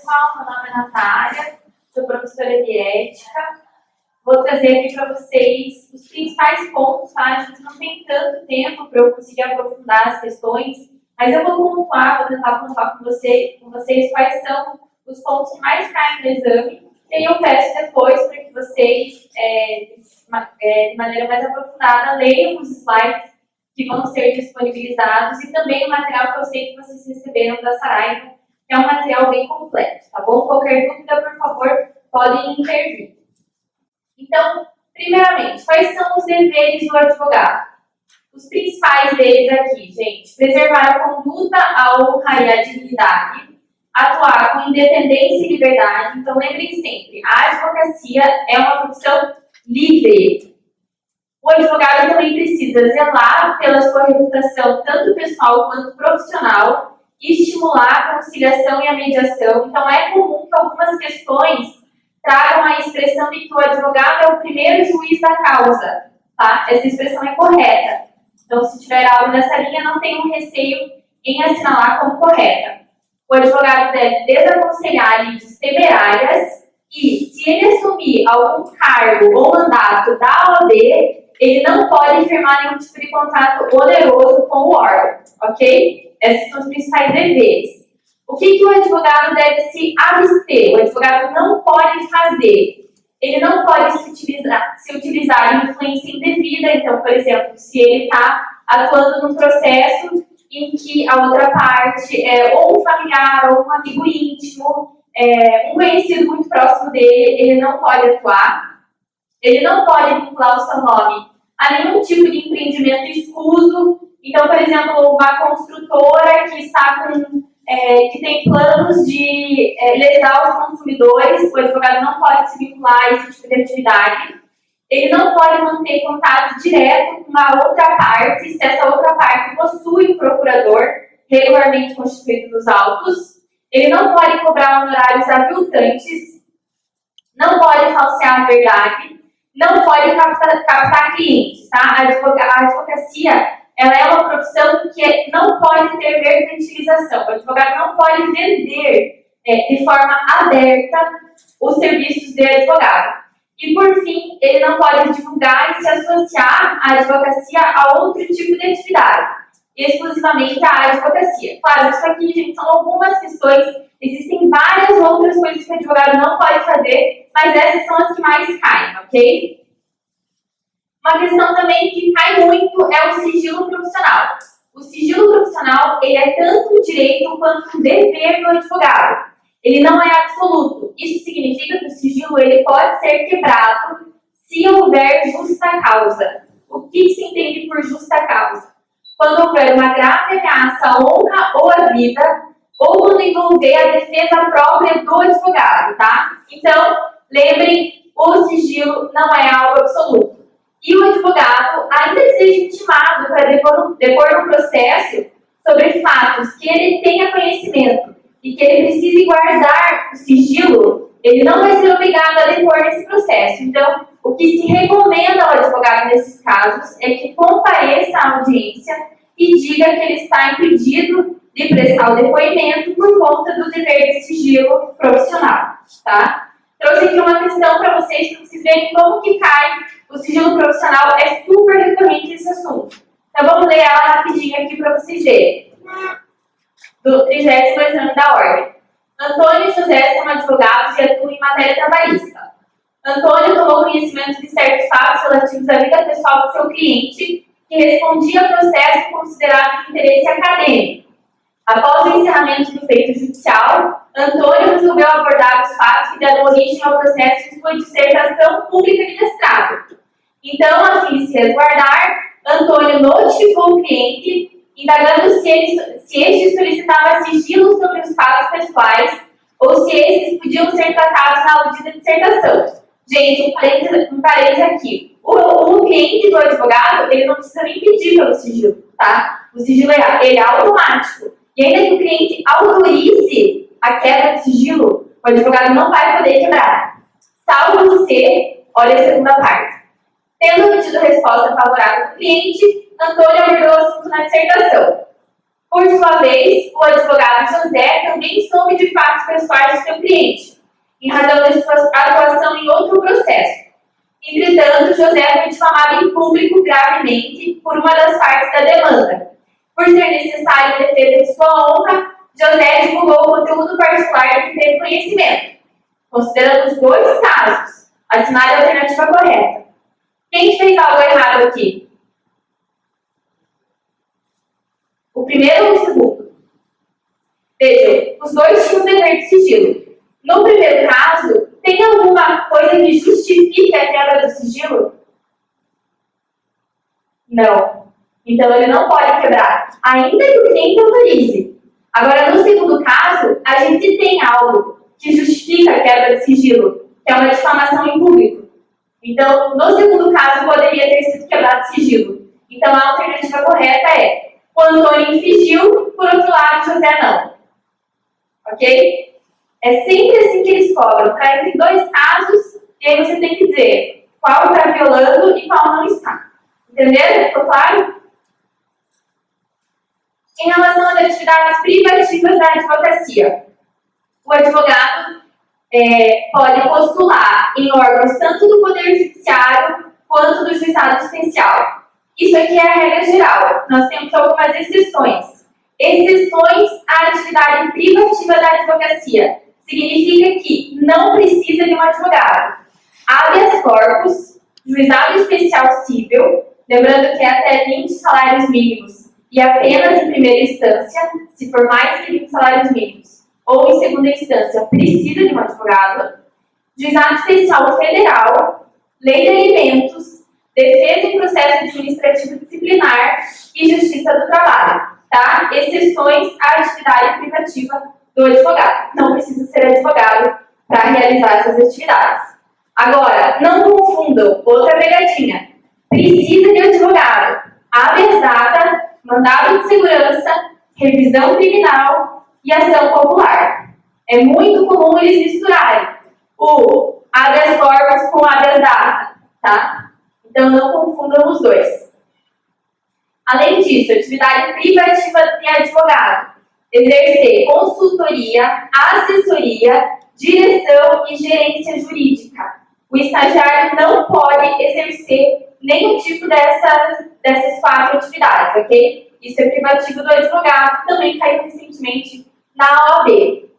pessoal, meu nome é Natália, sou professora de ética. Vou trazer aqui para vocês os principais pontos, tá? A gente não tem tanto tempo para eu conseguir aprofundar as questões, mas eu vou tentar pontuar com vocês quais são os pontos que mais caem no exame, e aí eu peço depois para que vocês, de maneira mais aprofundada, leiam os slides que vão ser disponibilizados e também o material que eu sei que vocês receberam da Saraiva, que é um material bem completo, tá bom? Qualquer dúvida, por favor, podem intervir. Então, primeiramente, quais são os deveres do advogado? Os principais deles aqui, gente: preservar a conduta, a honra e a dignidade, atuar com independência e liberdade. Então, lembrem sempre, a advocacia é uma profissão livre. O advogado também precisa zelar pela sua reputação, tanto pessoal quanto profissional, e estimular a conciliação e a mediação. Então, é comum que algumas questões tragam a expressão de que o advogado é o primeiro juiz da causa, tá? Essa expressão é correta. Então, se tiver algo nessa linha, não tenham receio em assinalar como correta. O advogado deve desaconselhar lides temerárias e, se ele assumir algum cargo ou mandato da OAB, ele não pode firmar nenhum tipo de contrato oneroso com o órgão, ok? Esses são os principais deveres. O que o advogado deve se abster? O advogado não pode fazer. Ele não pode se utilizar de influência indevida. Então, por exemplo, se ele está atuando num processo em que a outra parte é ou um familiar ou um amigo íntimo, um conhecido muito próximo dele, ele não pode atuar. Ele não pode vincular o seu nome a nenhum tipo de empreendimento escuso. Então, por exemplo, uma construtora que está que tem planos de lesar os consumidores, o advogado não pode se vincular a esse tipo de atividade. Ele não pode manter contato direto com uma outra parte, se essa outra parte possui um procurador regularmente constituído nos autos. Ele não pode cobrar honorários aviltantes, não pode falsear a verdade, não pode captar clientes, tá? A advocacia, ela é uma profissão que não pode ter mercantilização. O advogado não pode vender de forma aberta os serviços de advogado. E, por fim, ele não pode divulgar e se associar à advocacia a outro tipo de atividade, exclusivamente à advocacia. Claro, isso aqui, gente, são algumas questões. Existem várias outras coisas que o advogado não pode fazer, mas essas são as que mais caem, ok? Uma questão também que cai muito é o sigilo profissional. O sigilo profissional, ele é tanto um direito quanto um dever do advogado. Ele não é absoluto. Isso significa que o sigilo ele pode ser quebrado se houver justa causa. O que se entende por justa causa? Quando houver uma grave ameaça à honra ou à vida, ou quando envolver a defesa própria do advogado, tá? Então, lembrem, o sigilo não é algo absoluto. E o advogado, ainda que seja intimado para depor no processo sobre fatos que ele tenha conhecimento e que ele precise guardar o sigilo, ele não vai ser obrigado a depor nesse processo. Então, o que se recomenda ao advogado nesses casos é que compareça à audiência e diga que ele está impedido de prestar o depoimento por conta do dever de sigilo profissional, tá? Trouxe aqui uma questão para vocês verem como que cai o sigilo profissional. É super recorrente esse assunto. Então, vamos ler ela rapidinho aqui para vocês verem. Do 30º exame da ordem. Antônio e José são advogados e atuam em matéria trabalhista. Antônio tomou conhecimento de certos fatos relativos à vida pessoal do seu cliente, que respondia ao processo considerado de interesse acadêmico. Após o encerramento do feito judicial, Antônio resolveu abordar os fatos que deram origem ao processo de sua dissertação pública de mestrado. Então, a fim de se resguardar, Antônio notificou o cliente, indagando se este solicitava sigilo sobre os fatos pessoais ou se esses podiam ser tratados na audita dissertação. Gente, um parênteses aqui. O cliente do advogado, ele não precisa nem pedir pelo sigilo, tá? O sigilo ele é automático. E ainda que o cliente autorize a quebra de sigilo, o advogado não vai poder quebrar. Salvo se, olha a segunda parte. Tendo obtido resposta favorável do cliente, Antônio abordou o assunto na dissertação. Por sua vez, o advogado José também soube de fatos pessoais do seu cliente, em razão de sua atuação em outro processo. Entretanto, José foi difamado em público gravemente por uma das partes da demanda. Por ser necessário a defesa de sua honra, José divulgou o conteúdo particular do que teve conhecimento. Considerando os dois casos, assinale a alternativa correta. Quem fez algo errado aqui? O primeiro ou o segundo? Vejam, os dois tinham dever de sigilo. No primeiro caso, tem alguma coisa que justifique a quebra do sigilo? Não. Então, ele não pode quebrar, ainda que o cliente autorize. Agora, no segundo caso, a gente tem algo que justifica a quebra de sigilo, que é uma difamação em público. Então, no segundo caso, poderia ter sido quebrado sigilo. Então, a alternativa correta é: o Antônio infringiu, por outro lado, José não. Ok? É sempre assim que eles cobram. Trazem dois casos e aí você tem que dizer qual está violando e qual não está. Entenderam? Ficou claro? Em relação às atividades privativas da advocacia, o advogado pode postular em órgãos tanto do Poder Judiciário quanto do Juizado Especial. Isso aqui é a regra geral. Nós temos algumas exceções. Exceções à atividade privativa da advocacia. Significa que não precisa de um advogado. Habeas corpus, Juizado Especial Cível, lembrando que é até 20 salários mínimos e apenas em primeira instância, se for mais que 20 salários mínimos, ou em segunda instância, precisa de um advogado. Juizado Especial Federal, Lei de Alimentos, Defesa em Processo Administrativo Disciplinar e Justiça do Trabalho, tá? Exceções à atividade privativa do advogado. Não precisa ser advogado para realizar essas atividades. Agora, não confundam, outra pegadinha. Precisa de advogado. Habeas data, mandado de segurança, revisão criminal e ação popular. É muito comum eles misturarem o habeas corpus com habeas data, tá? Então, não confundam os dois. Além disso, atividade privativa de advogado. Exercer consultoria, assessoria, direção e gerência jurídica. O estagiário não pode exercer nenhum tipo dessas 4 atividades, ok? Isso é privativo do advogado, também caiu recentemente na OAB.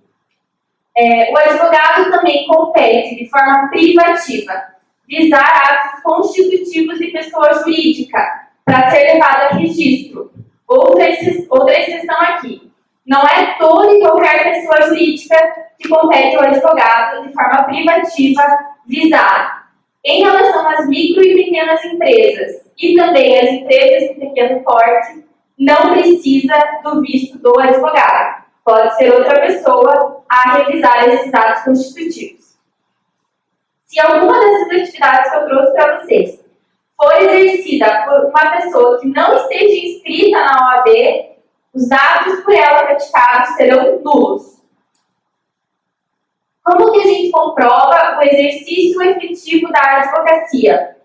O advogado também compete de forma privativa visar atos constitutivos de pessoa jurídica para ser levado a registro. Outra exceção aqui. Não é toda e qualquer pessoa jurídica que compete ao advogado de forma privativa visar. Em relação às micro e pequenas empresas e também às empresas de pequeno porte, não precisa do visto do advogado. Pode ser outra pessoa a revisar esses atos constitutivos. Se alguma dessas atividades que eu trouxe para vocês for exercida por uma pessoa que não esteja inscrita na OAB, os atos por ela praticados serão nulos. Como que a gente comprova o exercício efetivo da advocacia?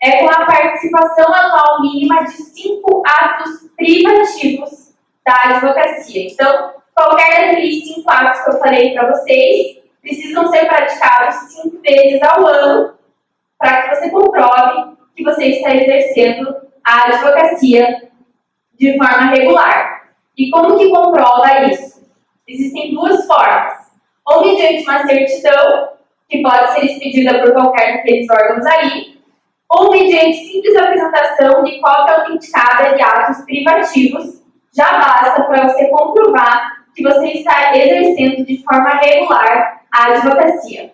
É com a participação anual mínima de 5 atos privativos da advocacia. Então, qualquer daqueles 5 atos que eu falei para vocês precisam ser praticados 5 vezes ao ano para que você comprove que você está exercendo a advocacia de forma regular. E como que comprova isso? Existem 2 formas. Ou mediante uma certidão, que pode ser expedida por qualquer daqueles órgãos aí, ou mediante simples apresentação de cópia autenticada de atos privativos, já basta para você comprovar que você está exercendo de forma regular a advocacia.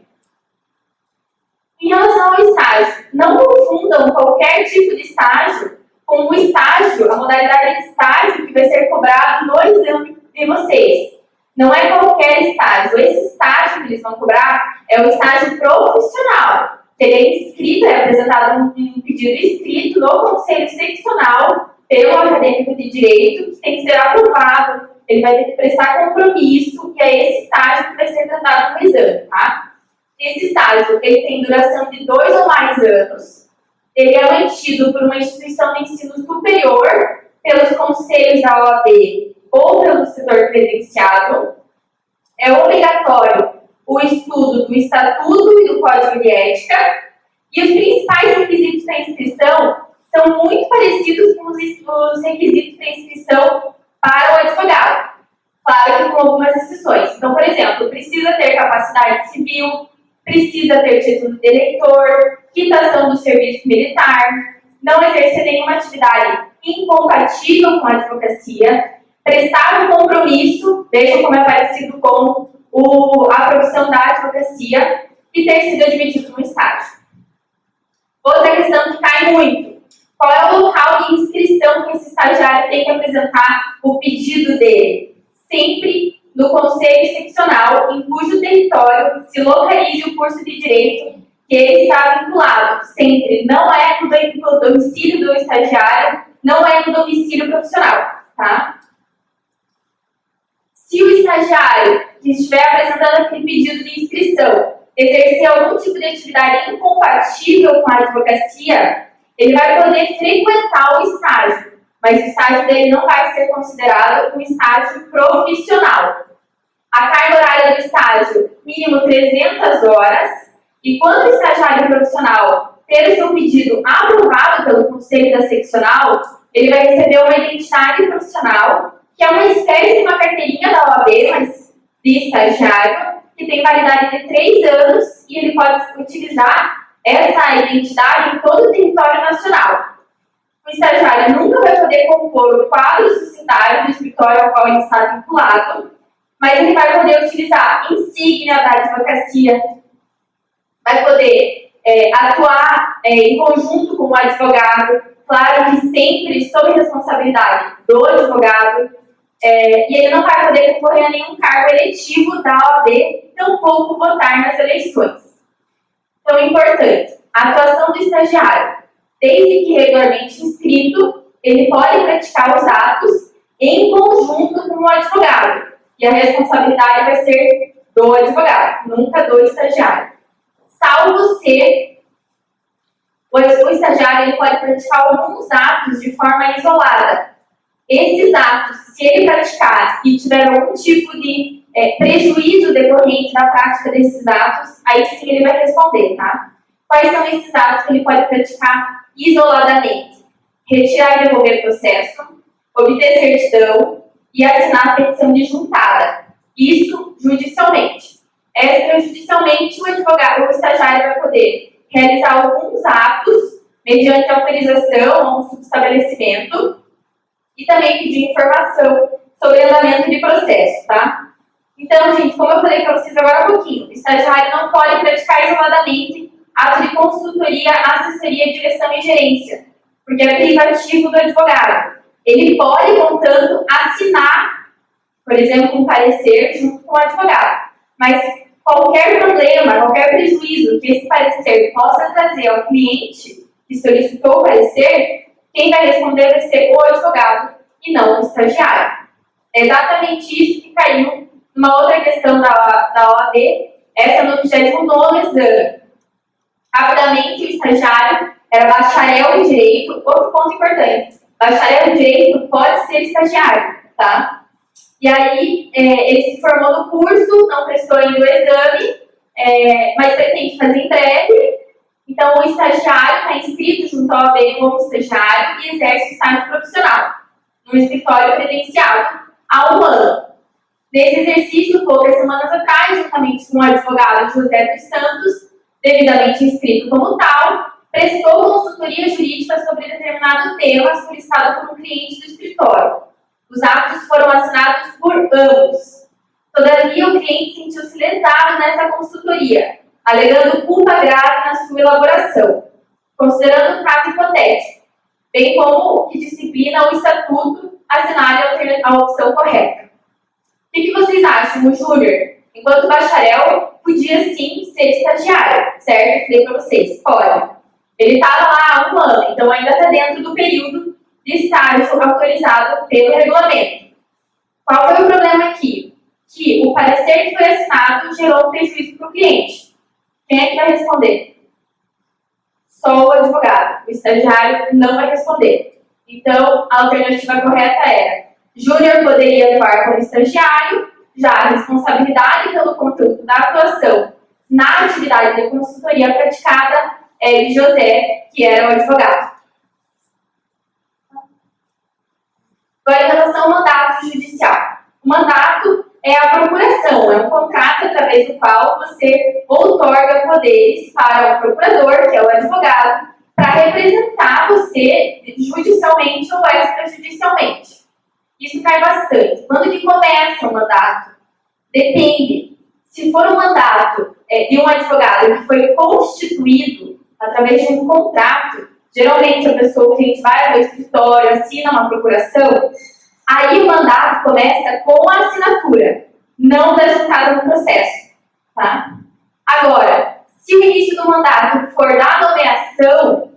Em relação ao estágio, não confundam qualquer tipo de estágio com o estágio, a modalidade de estágio que vai ser cobrado no exame de vocês. Não é qualquer estágio. Esse estágio que eles vão cobrar é o estágio profissional. Ele é inscrito, é apresentado um pedido escrito no Conselho Seccional pelo acadêmico de Direito, que tem que ser aprovado. Ele vai ter que prestar compromisso, que é esse estágio que vai ser tratado no exame, tá? Esse estágio, ele tem duração de 2 ou mais anos. Ele é mantido por uma instituição de ensino superior, pelos conselhos da OAB ou pelo setor credenciado. É obrigatório o estudo do Estatuto e do Código de Ética. E os principais requisitos para inscrição são muito parecidos com os requisitos para inscrição para o advogado. Claro que com algumas exceções. Então, por exemplo, precisa ter capacidade civil, precisa ter título de eleitor, quitação do serviço militar, não exercer nenhuma atividade incompatível com a advocacia, prestar um compromisso, vejam como é parecido com a profissão da advocacia, e ter sido admitido no estágio. Outra questão que cai muito: qual é o local de inscrição que esse estagiário tem que apresentar o pedido dele? Sempre no conselho seccional em cujo território se localize o curso de direito que ele está vinculado. Sempre. Não é no domicílio do estagiário, não é no domicílio profissional, tá? Se o estagiário que estiver apresentando aquele pedido de inscrição exercer algum tipo de atividade incompatível com a advocacia, ele vai poder frequentar o estágio, mas o estágio dele não vai ser considerado um estágio profissional. A carga horária do estágio, mínimo 300 horas, e quando o estagiário profissional ter o seu pedido aprovado pelo conselho da seccional, ele vai receber uma identidade profissional, que é uma espécie de uma carteirinha da OAB, mas de estagiário, que tem validade de 3 anos, e ele pode utilizar essa identidade em todo o território nacional. O estagiário nunca vai poder compor o quadro societário do escritório ao qual ele está vinculado, mas ele vai poder utilizar insígnia da advocacia, vai poder atuar em conjunto com o advogado, claro que sempre sob responsabilidade do advogado, e ele não vai poder concorrer a nenhum cargo eletivo da OAB, tampouco votar nas eleições. Então é importante, a atuação do estagiário, desde que regularmente inscrito, ele pode praticar os atos em conjunto com o advogado, e a responsabilidade vai ser do advogado, nunca do estagiário. Salvo se o estagiário ele pode praticar alguns atos de forma isolada. Esses atos, se ele praticar e tiver algum tipo de prejuízo decorrente da prática desses atos, aí sim ele vai responder, tá? Quais são esses atos que ele pode praticar isoladamente? Retirar e devolver processo, obter certidão e assinar a petição de juntada. Isso judicialmente. Extrajudicialmente, o estagiário vai poder realizar alguns atos mediante autorização a um subestabelecimento e também pedir informação sobre andamento de processo, tá? Então, gente, como eu falei para vocês agora há pouquinho, o estagiário não pode praticar isoladamente ato de consultoria, assessoria, direção e gerência, porque é privativo do advogado. Ele pode, contanto, assinar, por exemplo, um parecer junto com o advogado. Mas qualquer problema, qualquer prejuízo que esse parecer possa trazer ao cliente que solicitou o parecer, quem vai responder vai ser o advogado e não o estagiário. É exatamente isso que caiu numa outra questão da OAB, essa no 29º exame. Rapidamente, o estagiário era bacharel em Direito. Outro ponto importante, bacharel em Direito pode ser estagiário, tá? E aí, ele se formou no curso, não prestou ainda o exame, mas pretende fazer em breve. Então, o estagiário está inscrito junto à OAB como estagiário e exerce o estágio profissional no escritório credenciado há 1 ano. Nesse exercício, poucas semanas atrás, juntamente com o advogado José dos Santos, devidamente inscrito como tal, prestou consultoria jurídica sobre determinado tema solicitado por um cliente do escritório. Os atos foram assinados por ambos. Todavia, o cliente sentiu-se lesado nessa consultoria, alegando culpa grave na sua elaboração, considerando o caso hipotético, bem como o que disciplina o estatuto, assinar a opção correta. O que vocês acham? O Júnior, enquanto bacharel, podia sim ser estagiário, certo? Eu falei para vocês, pode. Ele estava lá há 1 ano, então ainda está dentro do período de estágio autorizado pelo regulamento. Qual foi o problema aqui? Que o parecer que foi assinado gerou um prejuízo para o cliente. Quem é que vai responder? Só o advogado. O estagiário não vai responder. Então, a alternativa correta era Júnior poderia atuar como estagiário, já a responsabilidade pelo conteúdo da atuação na atividade de consultoria praticada é de José, que era o advogado. Agora, em relação ao mandato judicial. O mandato é a procuração, é um contrato através do qual você outorga poderes para o procurador, que é o advogado, para representar você judicialmente ou extrajudicialmente. Isso cai bastante. Quando que começa o mandato? Depende. Se for um mandato de um advogado que foi constituído através de um contrato, geralmente o cliente vai ao escritório, assina uma procuração, aí o mandato começa com a assinatura, não o resultado do processo. Tá? Agora, se o início do mandato for da nomeação,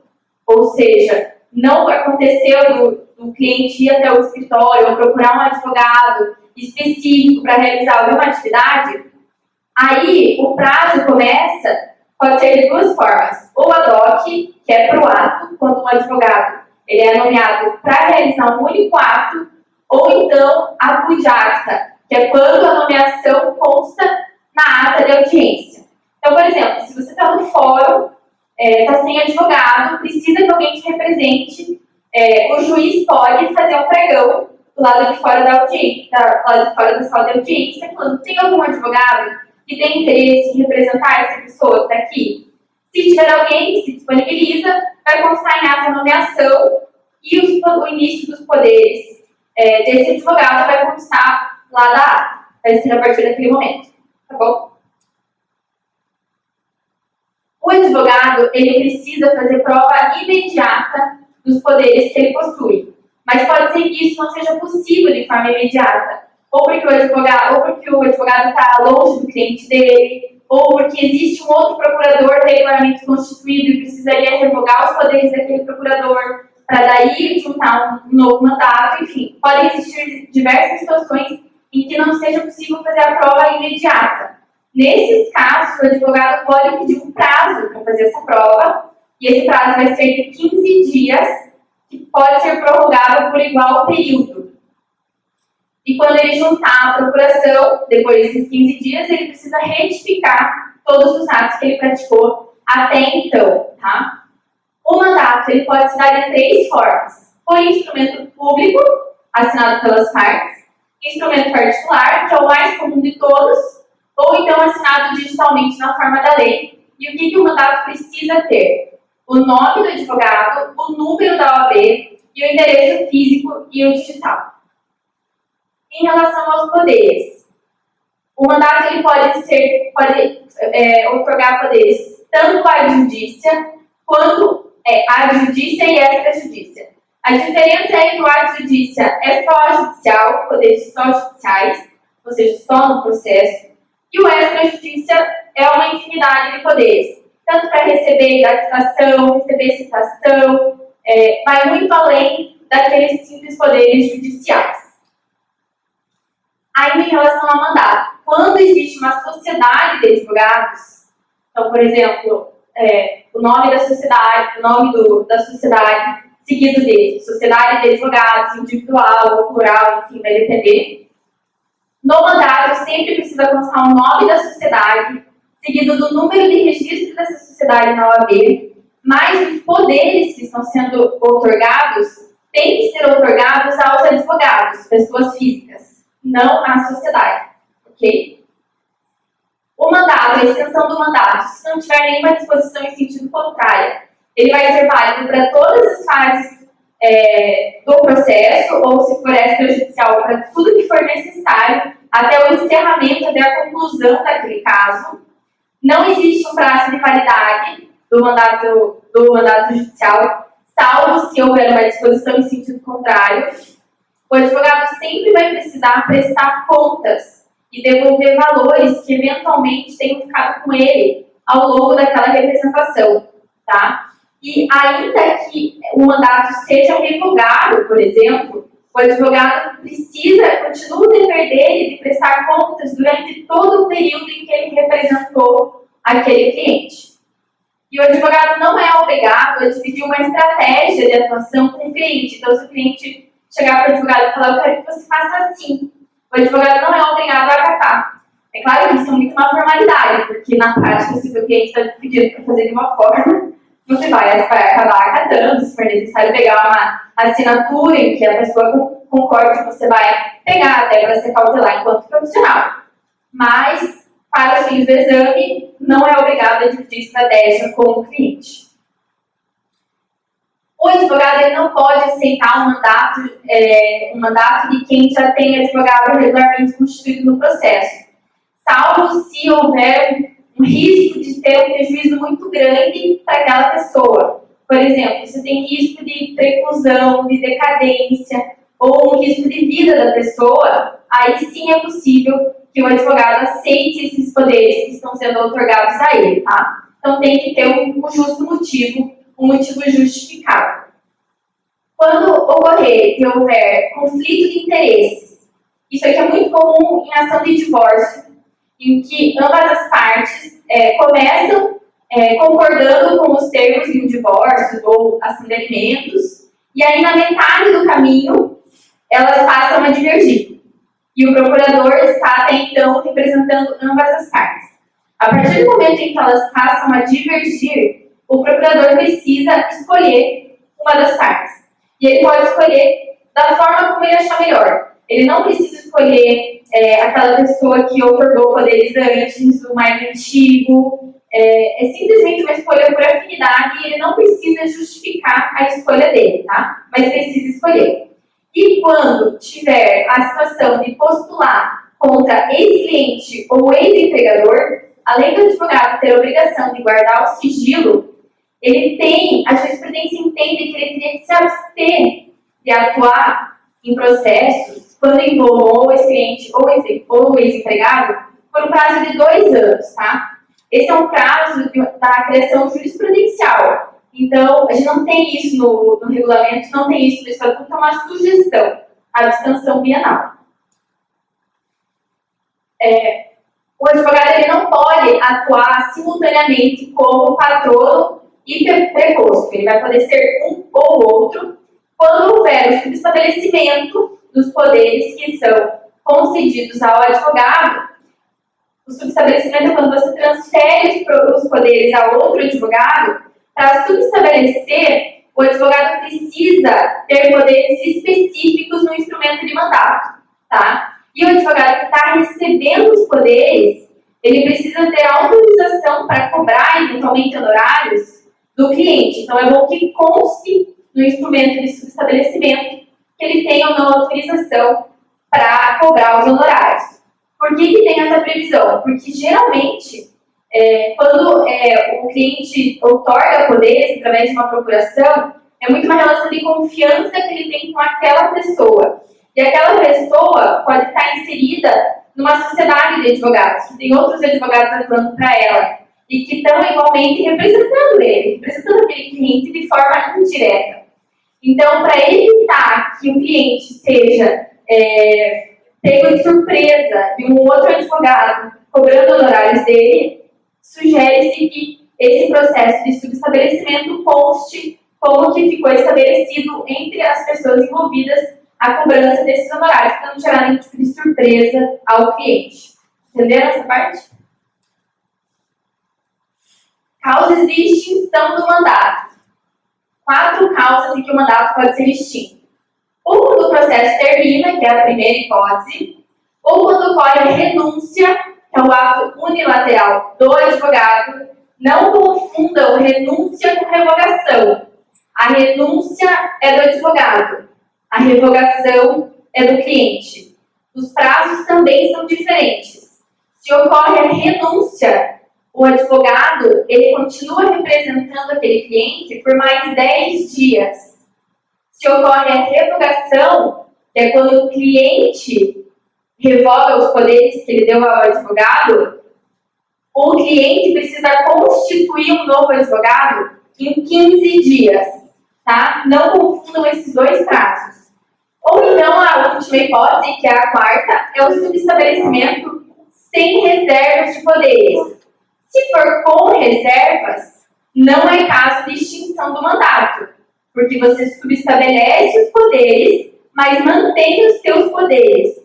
ou seja, não aconteceu do cliente ir até o escritório ou procurar um advogado específico para realizar alguma atividade, aí o prazo pode ser de duas formas. Ou ad hoc, que é para o ato, quando um advogado ele é nomeado para realizar um único ato, ou então a pujacta, que é quando a nomeação consta na ata de audiência. Então, por exemplo, se você está no fórum, está sem advogado, precisa que alguém te represente, o juiz pode fazer um pregão do lado de fora da audiência, do lado de fora da sala de audiência, falando: tem algum advogado que tem interesse em representar essa pessoa que está aqui? Se tiver alguém que se disponibiliza, vai constar em ata a nomeação e o início dos poderes desse advogado vai constar lá da ata, vai ser a partir daquele momento, tá bom? O advogado, ele precisa fazer prova imediata dos poderes que ele possui, mas pode ser que isso não seja possível de forma imediata, ou porque o advogado está longe do cliente dele, ou porque existe um outro procurador regularmente constituído e precisaria revogar os poderes daquele procurador, para daí juntar um novo mandato. Enfim, podem existir diversas situações em que não seja possível fazer a prova imediata. Nesses casos, o advogado pode pedir um prazo para fazer essa prova, e esse prazo vai ser de 15 dias, que pode ser prorrogado por igual período. E quando ele juntar a procuração, depois desses 15 dias, ele precisa retificar todos os atos que ele praticou até então, tá? O mandato ele pode se dar de 3 formas: por instrumento público, assinado pelas partes; instrumento particular, que é o mais comum de todos; ou então assinado digitalmente na forma da lei. E o que o mandato precisa ter? O nome do advogado, o número da OAB e o endereço físico e o digital. Em relação aos poderes, o mandato ele pode outorgar poderes tanto à judícia quanto adjudícia e extrajudícia. A diferença entre o adjudícia é só judicial, poderes só judiciais, ou seja, só no processo, e o extrajudícia é uma infinidade de poderes, tanto para receber gratificação, receber citação, vai muito além daqueles simples poderes judiciais. Ainda em relação ao mandato, quando existe uma sociedade de advogados, então, por exemplo, o nome da sociedade, seguido de sociedade de advogados, individual ou plural, enfim, vai depender. No mandato, sempre precisa constar o nome da sociedade, seguido do número de registro dessa sociedade na OAB, mas os poderes que estão sendo outorgados têm que ser outorgados aos advogados, pessoas físicas, não à sociedade, ok? O mandato, a extensão do mandato, se não tiver nenhuma disposição em sentido contrário, ele vai ser válido para todas as fases do processo, ou se for extrajudicial, para tudo que for necessário, até o encerramento, até a conclusão daquele caso. Não existe um prazo de validade do mandato judicial, salvo se houver uma disposição em sentido contrário. O advogado sempre vai precisar prestar contas e devolver valores que eventualmente tenham ficado com ele ao longo daquela representação, tá? E ainda que o mandato seja revogado, por exemplo, o advogado continua o dever dele de prestar contas durante todo o período em que ele representou aquele cliente. E o advogado não é obrigado a dividir uma estratégia de atuação com o cliente. Então, se o cliente chegar para o advogado e falar, eu quero que você faça assim. O advogado não é obrigado a acatar. É claro que isso é muito uma formalidade, porque na prática, se o cliente está pedindo para fazer de uma forma, você vai acabar acatando, se for necessário pegar uma assinatura em que a pessoa concorde, você vai pegar até para se cautelar enquanto profissional. Mas, para os fins do exame, não é obrigado a dividir estratégia com o cliente. O advogado ele não pode aceitar um mandato de quem já tem advogado regularmente constituído no processo, salvo se houver um risco de ter um prejuízo muito grande para aquela pessoa. Por exemplo, se tem risco de preclusão, de decadência, ou um risco de vida da pessoa, aí sim é possível que o advogado aceite esses poderes que estão sendo otorgados a ele, tá? Então tem que ter um justo motivo, um motivo justificável. Quando ocorrer e houver conflito de interesses, isso aqui é muito comum em ação de divórcio, em que ambas as partes começam concordando com os termos de um divórcio ou ação de alimentos, e aí na metade do caminho elas passam a divergir. E o procurador está até então representando ambas as partes. A partir do momento em que elas passam a divergir, o procurador precisa escolher uma das partes. E ele pode escolher da forma como ele achar melhor. Ele não precisa escolher aquela pessoa que otorgou poderes antes, o mais antigo. É simplesmente uma escolha por afinidade e ele não precisa justificar a escolha dele, tá? Mas precisa escolher. E quando tiver a situação de postular contra ex-cliente ou ex-empregador, além do advogado ter a obrigação de guardar o sigilo, a jurisprudência entende que ele teria que se abster de atuar em processos quando envolvam ou ex-cliente ou ex-empregado por um prazo de 2 anos, tá? Esse é um prazo da criação jurisprudencial. Então, a gente não tem isso no regulamento, não tem isso no estatuto, é uma sugestão, a abstenção bienal. O advogado ele não pode atuar simultaneamente como patrono e preposto. Ele vai poder ser um ou outro quando houver o subestabelecimento dos poderes que são concedidos ao advogado. O subestabelecimento é quando você transfere os poderes a outro advogado. Para subestabelecer, o advogado precisa ter poderes específicos no instrumento de mandato, tá? E o advogado que está recebendo os poderes, ele precisa ter autorização para cobrar, eventualmente, honorários do cliente. Então, é bom que conste no instrumento de subestabelecimento que ele tem ou não autorização para cobrar os honorários. Por que tem essa previsão? Porque, geralmente, quando o cliente outorga poderes através de uma procuração, é muito uma relação de confiança que ele tem com aquela pessoa. E aquela pessoa pode estar inserida numa sociedade de advogados, que tem outros advogados atuando para ela, e que estão igualmente representando ele, representando aquele cliente de forma indireta. Então, para evitar que o cliente seja pego de surpresa de um outro advogado cobrando honorários dele, sugere-se que esse processo de subestabelecimento conste como que ficou estabelecido entre as pessoas envolvidas a cobrança desses honorários, para não gerar nenhum tipo de surpresa ao cliente. Entenderam essa parte? Causas de extinção do mandato. 4 causas em que o mandato pode ser extinto. Ou quando o processo termina, que é a primeira hipótese, ou quando ocorre a renúncia, que é o ato unilateral do advogado. Não confundam renúncia com revogação. A renúncia é do advogado, a revogação é do cliente. Os prazos também são diferentes. Se ocorre a renúncia, o advogado ele continua representando aquele cliente por mais 10 dias. Se ocorre a revogação, que é quando o cliente revoga os poderes que ele deu ao advogado, o cliente precisa constituir um novo advogado em 15 dias, tá? Não confundam esses 2 prazos. Ou então, a última hipótese, que é a quarta, é o subestabelecimento sem reservas de poderes. Se for com reservas, não é caso de extinção do mandato, porque você subestabelece os poderes mas mantém os seus poderes,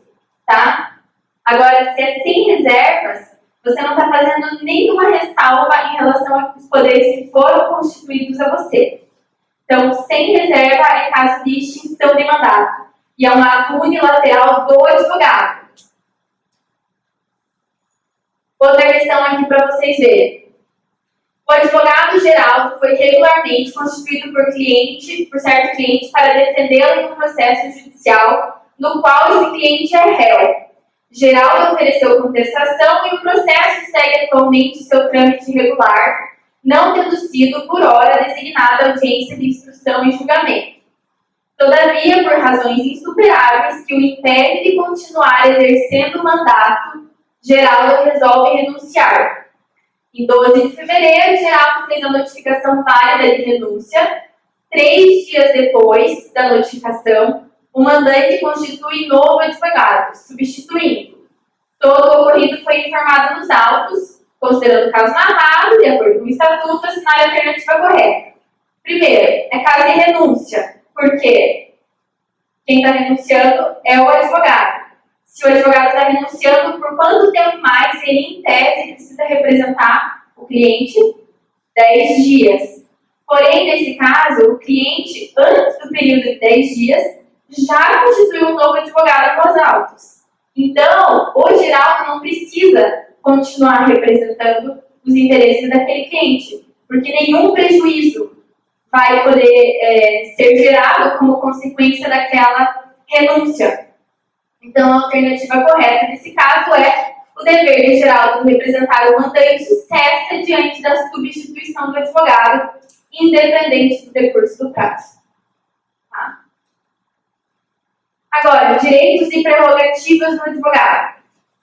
tá? Agora, se é sem reservas, você não está fazendo nenhuma ressalva em relação aos poderes que foram constituídos a você. Então, sem reserva é caso de extinção de mandato. E é um ato unilateral do advogado. Outra questão aqui para vocês verem. O advogado geral foi regularmente constituído por certo cliente para defendê-lo em um processo judicial no qual esse cliente é réu. Geraldo ofereceu contestação e o processo segue atualmente seu trâmite regular, não tendo sido, por hora, designada audiência de instrução e julgamento. Todavia, por razões insuperáveis que o impedem de continuar exercendo o mandato, Geraldo resolve renunciar. Em 12 de fevereiro, Geraldo fez a notificação válida de renúncia. 3 dias depois da notificação, o mandante constitui novo advogado, substituindo. Todo o ocorrido foi informado nos autos, considerando o caso narrado, de acordo com o estatuto, assinale a alternativa correta. Primeiro, é caso de renúncia, porque quem está renunciando é o advogado. Se o advogado está renunciando, por quanto tempo mais ele, em tese, precisa representar o cliente? 10 dias. Porém, nesse caso, o cliente, antes do período de 10 dias, já constituiu um novo advogado após autos. Então, o Geraldo não precisa continuar representando os interesses daquele cliente, porque nenhum prejuízo vai poder ser gerado como consequência daquela renúncia. Então, a alternativa correta nesse caso é o dever de Geraldo representar o mandante cessa diante da substituição do advogado, independente do decurso do prazo. Tá? Agora, direitos e prerrogativas do advogado.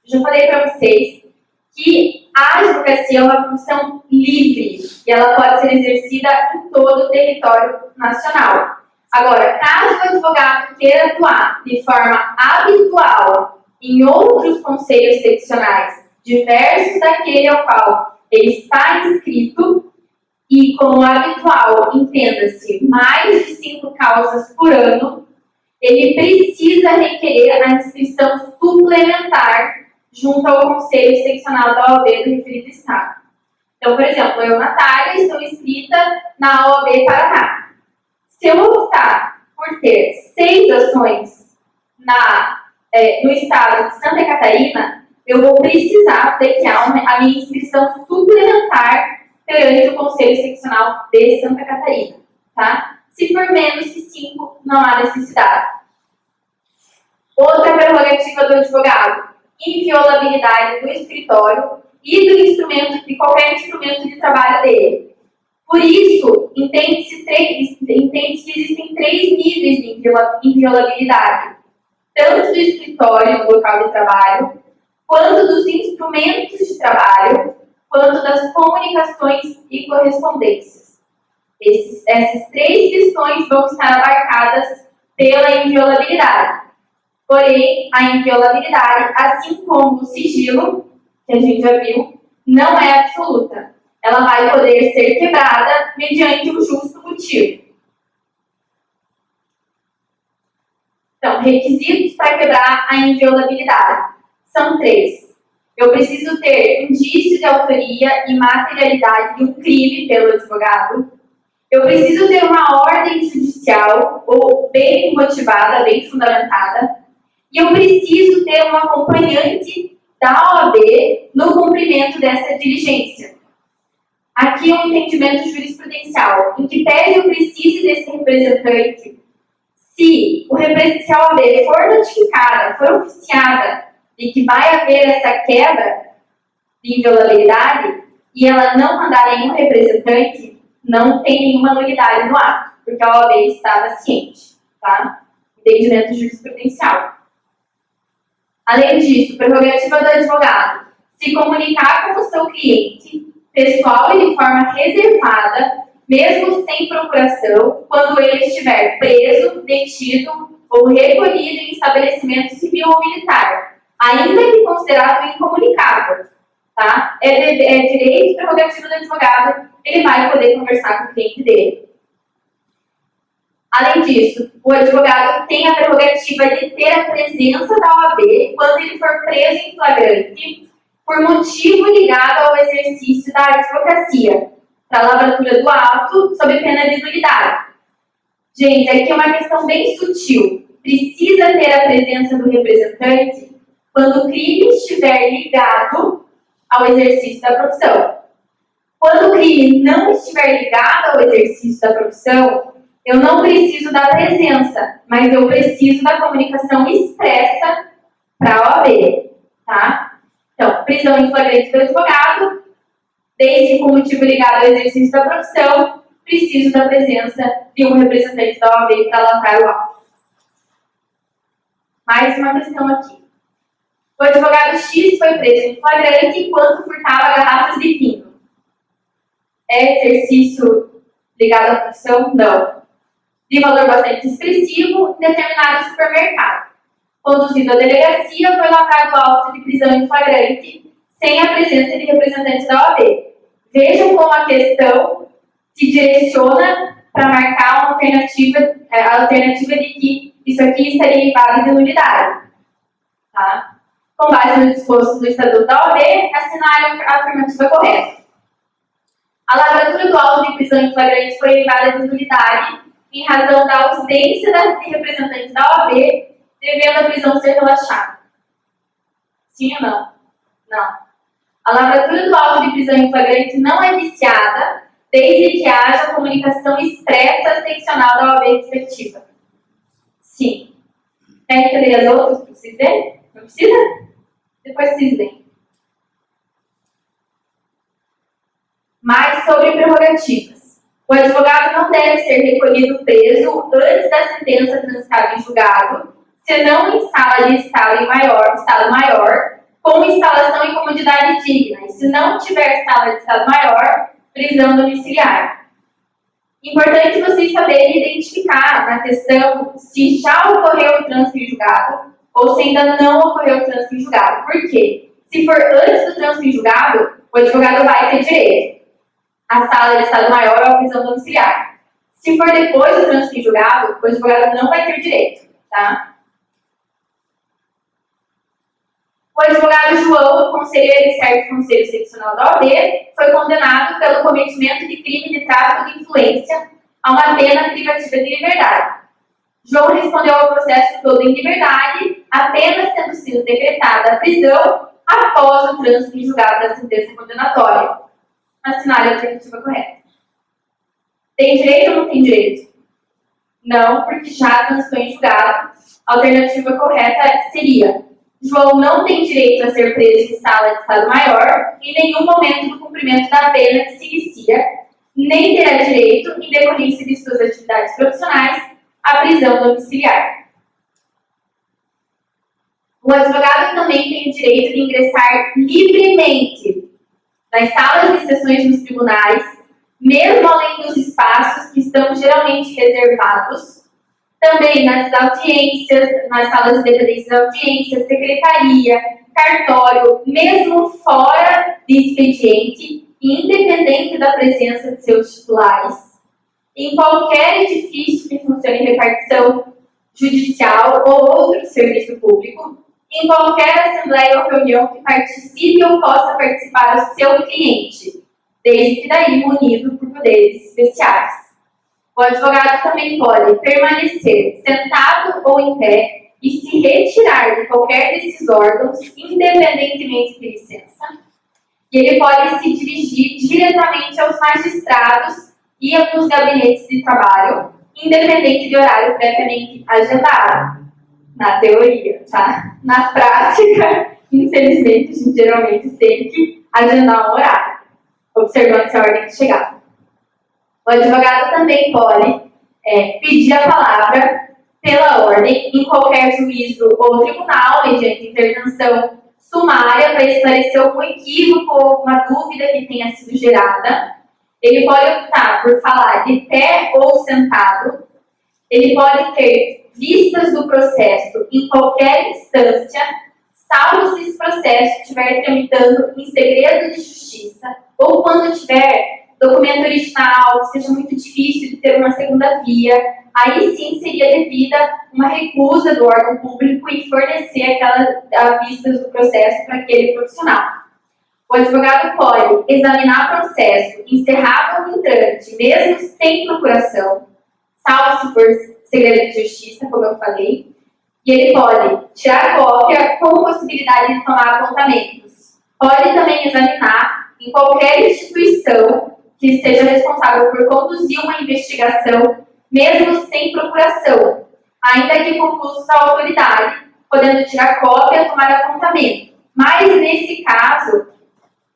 Eu já falei para vocês que a advocacia é uma profissão livre e ela pode ser exercida em todo o território nacional. Agora, caso o advogado queira atuar de forma habitual em outros conselhos seccionais, diversos daquele ao qual ele está inscrito, e como habitual, entenda-se, mais de 5 causas por ano, ele precisa requerer a inscrição suplementar junto ao Conselho Seccional da OAB do referido Estado. Então, por exemplo, eu, Natália, estou inscrita na OAB Paraná. Se eu optar por ter 6 ações no Estado de Santa Catarina, eu vou precisar pleitear a minha inscrição suplementar perante o Conselho Seccional de Santa Catarina. Tá? Se for menos que 5, não há necessidade. Outra prerrogativa do advogado: inviolabilidade do escritório e do instrumento, de qualquer instrumento de trabalho dele. Por isso, entende-se que existem 3 níveis de inviolabilidade, tanto do escritório, do local de trabalho, quanto dos instrumentos de trabalho, quanto das comunicações e correspondências. Essas 3 questões vão estar abarcadas pela inviolabilidade. Porém, a inviolabilidade, assim como o sigilo, que a gente já viu, não é absoluta. Ela vai poder ser quebrada mediante um justo motivo. Então, requisitos para quebrar a inviolabilidade são 3. Eu preciso ter indício de autoria e materialidade de um crime pelo advogado. Eu preciso ter uma ordem judicial, ou bem motivada, bem fundamentada. E eu preciso ter um acompanhante da OAB no cumprimento dessa diligência. Aqui é um entendimento jurisprudencial, em que pese eu precise desse representante, se a OAB for notificada, for oficiada de que vai haver essa quebra de inviolabilidade, e ela não mandar nenhum representante, não tem nenhuma nulidade no ato, porque a OAB estava ciente, tá? Entendimento jurisprudencial. Além disso, prerrogativa do advogado: se comunicar com o seu cliente, pessoal e de forma reservada, mesmo sem procuração, quando ele estiver preso, detido ou recolhido em estabelecimento civil ou militar, ainda que considerado incomunicável. Tá? É direito e prerrogativa do advogado, ele vai poder conversar com o cliente dele. Além disso, o advogado tem a prerrogativa de ter a presença da OAB quando ele for preso em flagrante por motivo ligado ao exercício da advocacia, para a lavratura do auto, sob pena de nulidade. Gente, aqui é uma questão bem sutil. Precisa ter a presença do representante quando o crime estiver ligado ao exercício da profissão. Quando o crime não estiver ligado ao exercício da profissão, eu não preciso da presença, mas eu preciso da comunicação expressa para a OAB, tá? Então, prisão em flagrante do advogado, desde com motivo ligado ao exercício da profissão, preciso da presença de um representante da OAB para lavrar o auto. Mais uma questão aqui. O advogado X foi preso em flagrante enquanto furtava garrafas de vinho. É exercício ligado à profissão? Não. De valor bastante expressivo, em determinado supermercado. Conduzido à delegacia, foi lavrado auto de prisão em flagrante, sem a presença de representante da OAB. Vejam como a questão se direciona para marcar uma alternativa, a alternativa de que isso aqui estaria invadido de nulidade. Tá? Com base no disposto do Estatuto da OAB, assinale a afirmativa correta. A lavratura do auto de prisão em flagrante foi invadida de nulidade em razão da ausência de representante da OAB, devendo a prisão ser relaxada. Sim ou não? Não. A lavratura do auto de prisão em flagrante não é viciada desde que haja comunicação expressa excepcional da OAB respectiva. Sim. Tem que ler as outras para vocês verem? Não precisa? Depois vocês leem. Mais sobre prerrogativas. O advogado não deve ser recolhido preso antes da sentença transitada em julgado, senão em sala de estado maior, com instalação em comunidade digna, e se não tiver sala de estado maior, prisão domiciliar. Importante vocês saberem identificar na questão se já ocorreu o trânsito em julgado ou se ainda não ocorreu o trânsito em julgado. Por quê? Se for antes do trânsito em julgado, o advogado vai ter direito à sala de estado maior ou à prisão domiciliar. Se for depois do trânsito em julgado, o advogado não vai ter direito, tá? O advogado João, conselheiro em certo conselho seccional da OAB, foi condenado pelo cometimento de crime de tráfico de influência a uma pena privativa de liberdade. João respondeu ao processo todo em liberdade, apenas tendo sido decretada a prisão após o trânsito em julgado da sentença condenatória. Assinale a alternativa correta. Tem direito ou não tem direito? Não, porque já transitou em julgado. A alternativa correta seria: João não tem direito a ser preso em sala de estado maior em nenhum momento do cumprimento da pena que se inicia, nem terá direito, em decorrência de suas atividades profissionais, à prisão domiciliar. O advogado também tem o direito de ingressar livremente nas salas de sessões dos tribunais, mesmo além dos espaços que estão geralmente reservados, também nas audiências, nas salas de dependência da audiência, secretaria, cartório, mesmo fora de expediente, independente da presença de seus titulares, em qualquer edifício que funcione em repartição judicial ou outro serviço público, em qualquer assembleia ou reunião que participe ou possa participar o seu cliente, desde que daí munido por poderes especiais. O advogado também pode permanecer sentado ou em pé e se retirar de qualquer desses órgãos, independentemente de licença. E ele pode se dirigir diretamente aos magistrados e aos gabinetes de trabalho, independente de horário previamente agendado. Na teoria, tá? Na prática, infelizmente, a gente geralmente tem que agendar um horário, observando se a ordem de chegada. O advogado também pode pedir a palavra pela ordem em qualquer juízo ou tribunal, mediante intervenção sumária, para esclarecer algum equívoco ou alguma dúvida que tenha sido gerada. Ele pode optar por falar de pé ou sentado. Ele pode ter vistas do processo em qualquer instância, salvo se esse processo estiver tramitando em segredo de justiça ou quando tiver documento original, que seja muito difícil de ter uma segunda via, aí sim seria devida uma recusa do órgão público em fornecer aquelas vistas do processo para aquele profissional. O advogado pode examinar o processo encerrado ou em trâmite, mesmo sem procuração, salvo se for segredo de justiça, como eu falei, e ele pode tirar cópia com possibilidade de tomar apontamentos. Pode também examinar em qualquer instituição que esteja responsável por conduzir uma investigação, mesmo sem procuração, ainda que concursos à autoridade, podendo tirar cópia e tomar apontamento. Mas, nesse caso,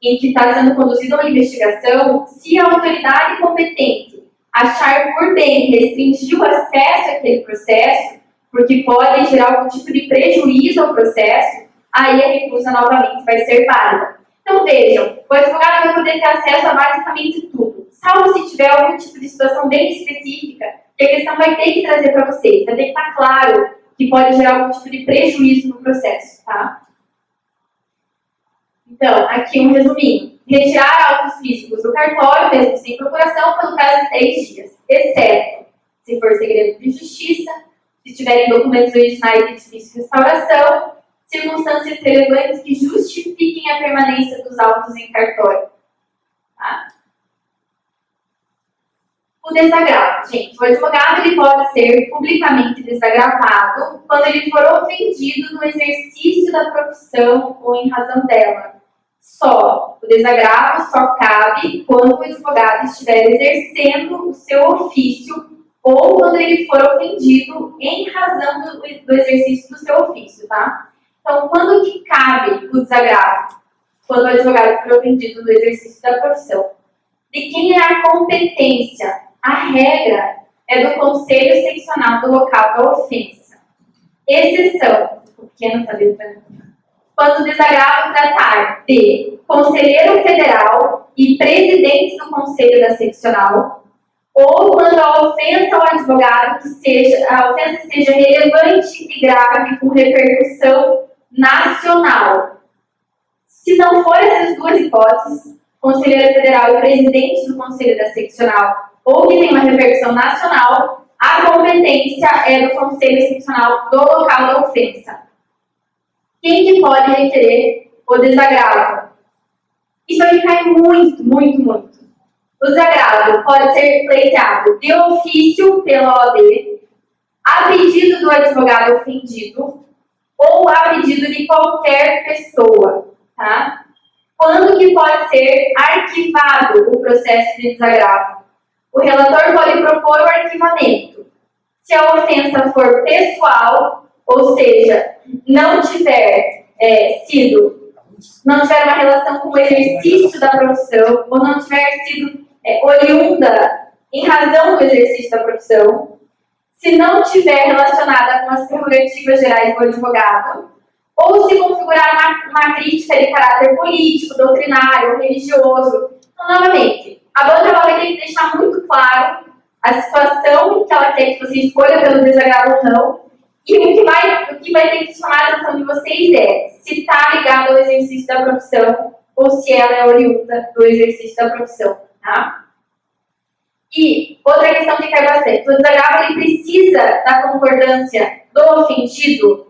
em que está sendo conduzida uma investigação, se a autoridade competente achar por bem restringir o acesso àquele processo, porque pode gerar algum tipo de prejuízo ao processo, aí a recusa novamente vai ser válida. Então vejam, o advogado vai poder ter acesso a basicamente tudo, salvo se tiver algum tipo de situação bem específica, que a questão vai ter que trazer para vocês, vai ter que estar claro que pode gerar algum tipo de prejuízo no processo, tá? Então, aqui um resuminho. Retirar autos físicos do cartório, mesmo sem procuração, pelo prazo de 10 dias, exceto se for segredo de justiça, se tiverem documentos originais de difícil restauração, circunstâncias relevantes que justifiquem a permanência dos autos em cartório. Tá? O desagravo. Gente, o advogado ele pode ser publicamente desagravado quando ele for ofendido no exercício da profissão ou em razão dela. O desagravo só cabe quando o advogado estiver exercendo o seu ofício ou quando ele for ofendido em razão do exercício do seu ofício, tá? Então, quando que cabe o desagravo? Quando o advogado for ofendido no exercício da profissão. De quem é a competência? A regra é do Conselho Seccional do local da ofensa. Exceção, pequena sabedoria, quando o desagravo tratar de conselheiro federal e presidente do Conselho da Seccional, ou quando a ofensa ao advogado a ofensa seja relevante e grave com repercussão nacional. Se não for essas duas hipóteses, conselheiro federal e presidente do Conselho da Seccional, ou que tem uma repercussão nacional, a competência é do Conselho Seccional do local da ofensa. Quem que pode requerer o desagravo? Isso aí cai muito, muito, muito. O desagravo pode ser pleiteado de ofício pela OAB, a pedido do advogado ofendido, ou a pedido de qualquer pessoa, tá? Quando que pode ser arquivado o processo de desagravo? O relator pode propor o arquivamento. Se a ofensa for pessoal, ou seja, não tiver uma relação com o exercício da profissão, ou não tiver sido oriunda em razão do exercício da profissão, se não tiver relacionada com as prerrogativas gerais do advogado, ou se configurar uma crítica de caráter político, doutrinário, religioso. Então, novamente, a banca vai ter que deixar muito claro a situação que ela quer que você escolha pelo desagravo ou não, e o que vai ter que chamar a atenção de vocês é se está ligado ao exercício da profissão ou se ela é oriunda do exercício da profissão, tá? E outra questão que cai bastante, o desagravo ele precisa da concordância do ofendido?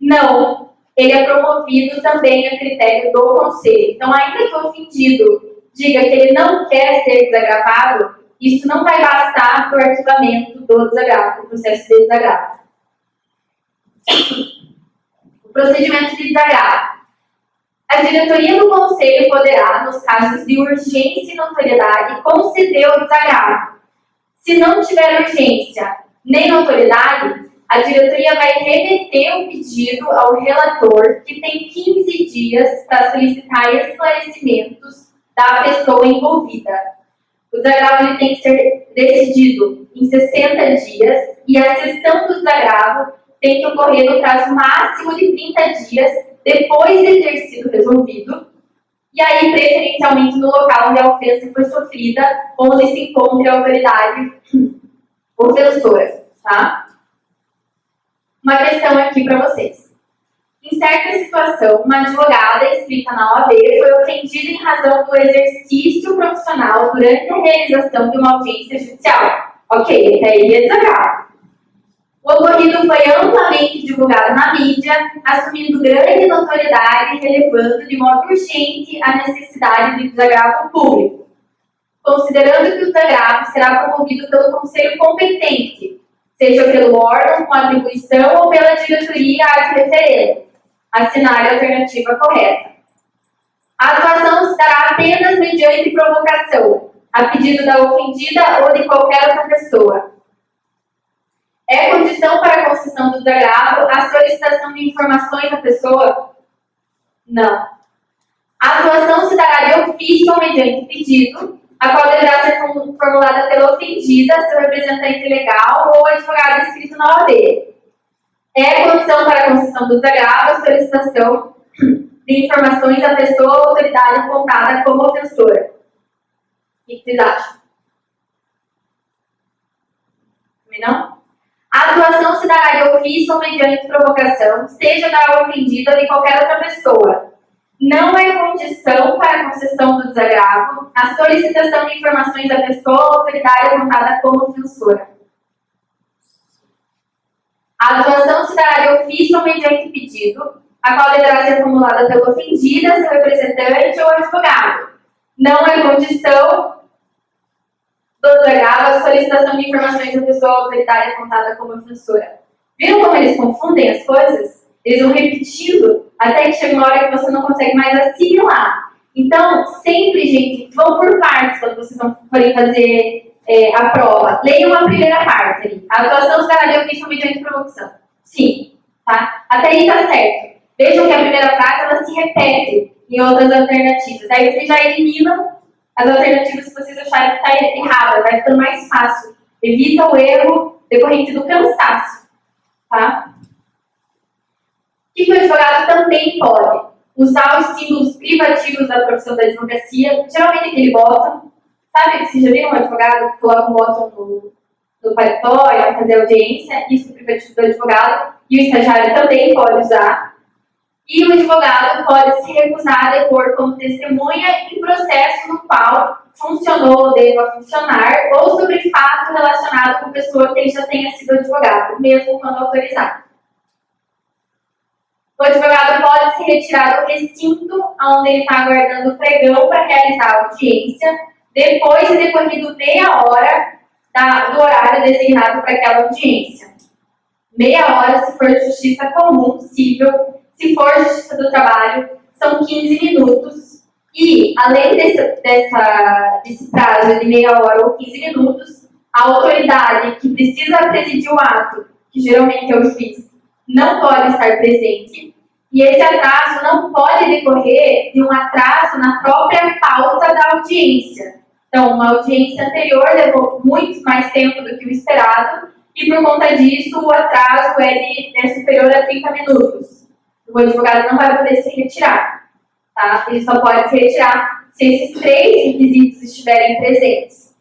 Não, ele é promovido também a critério do conselho. Então, ainda que o ofendido diga que ele não quer ser desagravado, isso não vai bastar para o arquivamento do desagravo, do processo de desagravo. O procedimento de desagravo. A diretoria do Conselho poderá, nos casos de urgência e notoriedade, conceder o desagravo. Se não tiver urgência nem notoriedade, a diretoria vai remeter o pedido ao relator, que tem 15 dias para solicitar esclarecimentos da pessoa envolvida. O desagravo ele tem que ser decidido em 60 dias e a sessão do desagravo tem que ocorrer no prazo máximo de 30 dias depois de ter sido resolvido, e aí, preferencialmente, no local onde a ofensa foi sofrida, onde se encontre a autoridade ofensora, tá? Uma questão aqui para vocês. Em certa situação, uma advogada inscrita na OAB foi ofendida em razão do exercício profissional durante a realização de uma audiência judicial. Ok, até aí é desagravo. O ocorrido foi amplamente divulgado na mídia, assumindo grande notoriedade e relevando de modo urgente a necessidade de desagravo público, considerando que o desagravo será promovido pelo conselho competente, seja pelo órgão com atribuição ou pela diretoria ad referendum. Assinar a alternativa correta. A atuação se dará apenas mediante provocação, a pedido da ofendida ou de qualquer outra pessoa. É condição para a concessão do desagravo a solicitação de informações à pessoa? Não. A atuação se dará de ofício ou mediante pedido, a qual deverá ser formulada pela ofendida, seu representante legal ou advogado inscrito na OAB. É condição para a concessão do desagravo a solicitação de informações à pessoa ou autoridade apontada como ofensora. O que vocês acham? Também não? A atuação se dará de ofício ou mediante provocação, seja da ofendida ou de qualquer outra pessoa. Não é condição para a concessão do desagravo a solicitação de informações à pessoa ou autoridade apontada como ofensora. A atuação se dará de ofício ou mediante pedido, a qual deverá ser formulada pela ofendida, seu representante ou advogado. Não é condição do desagravo a solicitação de informações da pessoa ou autoridade apontada como ofensora. Viram como eles confundem as coisas? Eles vão repetindo até que chega uma hora que você não consegue mais assimilar. Então, sempre, gente, vão por partes quando vocês forem fazer a prova. Leiam a primeira parte ali. A atuação se dará de ofício mediante provocação. Sim, tá? Até aí tá certo. Vejam que a primeira frase, ela se repete em outras alternativas. Aí vocês já eliminam as alternativas que vocês acharem que está errada. Vai ficando mais fácil. Evita o erro decorrente do cansaço, tá? O que o advogado também pode? Usar os símbolos privativos da profissão da advocacia, geralmente aquele bottom. Sabe, vocês já viram um advogado que coloca um bottom no paletó e vai fazer audiência? Isso é privativo do advogado. E o estagiário também pode usar. E o advogado pode se recusar a depor como testemunha em processo no qual funcionou ou deva funcionar, ou sobre fato relacionado com pessoa que ele já tenha sido advogado, mesmo quando autorizado. O advogado pode se retirar do recinto onde ele está aguardando o pregão para realizar a audiência, depois de decorrido meia hora do horário designado para aquela audiência. Meia hora se for justiça comum, civil. Se for justiça do trabalho, são 15 minutos. E, além desse prazo de meia hora ou 15 minutos, a autoridade que precisa presidir o ato, que geralmente é o juiz, não pode estar presente. E esse atraso não pode decorrer de um atraso na própria pauta da audiência. Então, uma audiência anterior levou muito mais tempo do que o esperado, e por conta disso, o atraso é superior a 30 minutos. O advogado não vai poder se retirar, tá? Ele só pode se retirar se esses 3 requisitos estiverem presentes.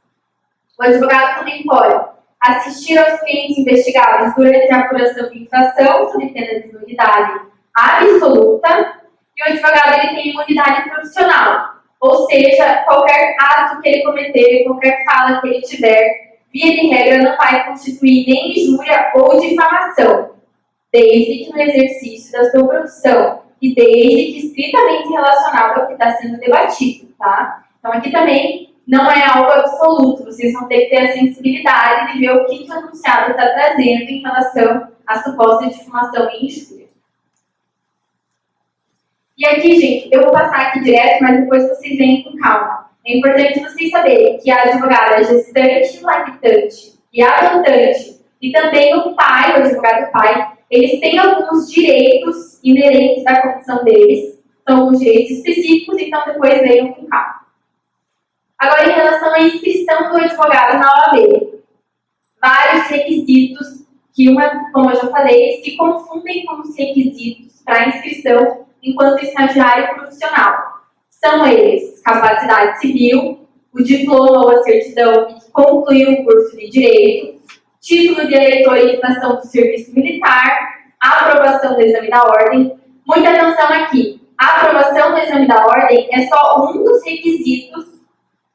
O advogado também pode assistir aos clientes investigados durante a apuração de infração, sob pena de nulidade absoluta, e o advogado ele tem imunidade profissional, ou seja, qualquer ato que ele cometer, qualquer fala que ele tiver, via de regra não vai constituir nem injúria ou difamação, desde que no exercício da sua profissão e desde que estritamente relacionado ao que está sendo debatido, tá? Então aqui também não é algo absoluto, vocês vão ter que ter a sensibilidade de ver o que o anunciado está trazendo em relação à suposta difamação e injúria. E aqui, gente, eu vou passar aqui direto, mas depois vocês venham com calma. É importante vocês saberem que a advogada gestante, lactante e adotante, e também o pai, o advogado pai, eles têm alguns direitos inerentes da condição deles, são alguns direitos específicos, então depois venham com calma. Agora, em relação à inscrição do advogado na OAB, vários requisitos que, como eu já falei, se confundem com os requisitos para inscrição enquanto estagiário profissional. São eles: capacidade civil, o diploma ou a certidão que concluiu o curso de Direito, título de eleitor e orientação do serviço militar, a aprovação do exame da ordem, Muita atenção aqui. A aprovação do exame da ordem é só um dos requisitos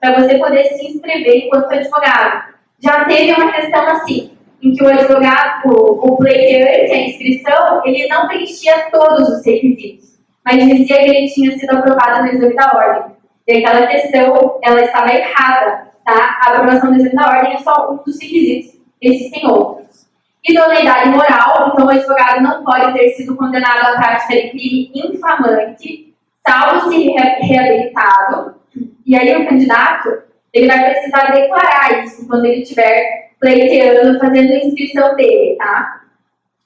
para você poder se inscrever enquanto advogado. Já teve uma questão assim, em que o advogado, o pleiteante, a inscrição, ele não preenchia todos os requisitos, mas dizia que ele tinha sido aprovado no exame da ordem. E aquela questão, ela estava errada, tá? A aprovação do exame da ordem é só um dos requisitos, existem outros. Idoneidade moral, então o advogado não pode ter sido condenado à prática de crime infamante, salvo se reabilitado. E aí o candidato, ele vai precisar declarar isso quando ele estiver pleiteando, fazendo a inscrição dele, tá?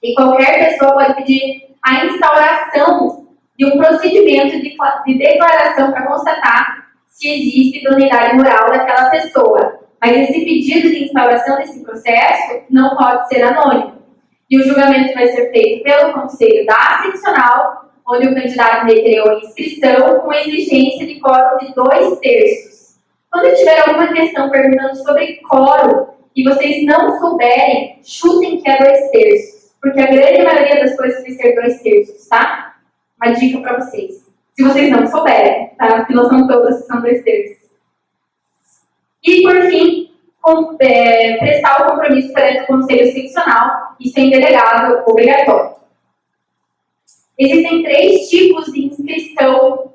E qualquer pessoa pode pedir a instauração de um procedimento de declaração para constatar se existe idoneidade moral daquela pessoa. Mas esse pedido de instauração desse processo não pode ser anônimo. E o julgamento vai ser feito pelo conselho da seccional, onde o candidato requereu a inscrição com exigência de quórum de 2/3. Quando tiver alguma questão perguntando sobre quórum e vocês não souberem, chutem que é 2/3. Porque a grande maioria das coisas vai ser 2/3, tá? Uma dica para vocês. Se vocês não souberem, tá? Porque não são todas que são 2/3. E, por fim, prestar o compromisso perante o Conselho Seccional e sem delegado obrigatório. Existem 3 tipos de inscrição